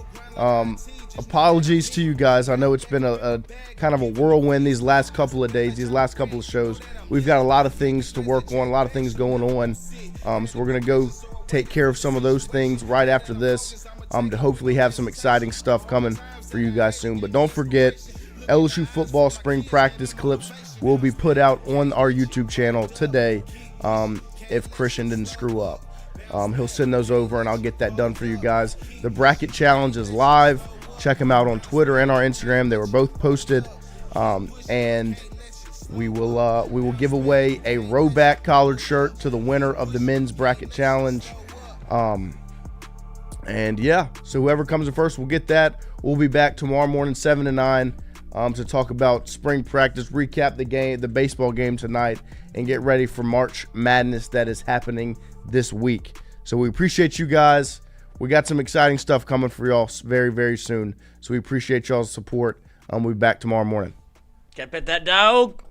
Apologies to you guys. I know it's been a kind of a whirlwind these last couple of days, these last couple of shows. We've got a lot of things to work on, a lot of things going on. So we're going to go take care of some of those things right after this to hopefully have some exciting stuff coming for you guys soon. But don't forget, LSU football spring practice clips will be put out on our YouTube channel today if Christian didn't screw up. He'll send those over, and I'll get that done for you guys. The bracket challenge is live. Check them out on Twitter and our Instagram. They were both posted, and we will give away a Rowback collared shirt to the winner of the men's bracket challenge. And yeah, so whoever comes in first will get that. We'll be back tomorrow morning, 7 to 9, to talk about spring practice, recap the baseball game tonight, and get ready for March Madness that is happening this week. So we appreciate you guys. We got some exciting stuff coming for y'all very, very soon. So we appreciate y'all's support. We'll be back tomorrow morning. Can't bet that dog.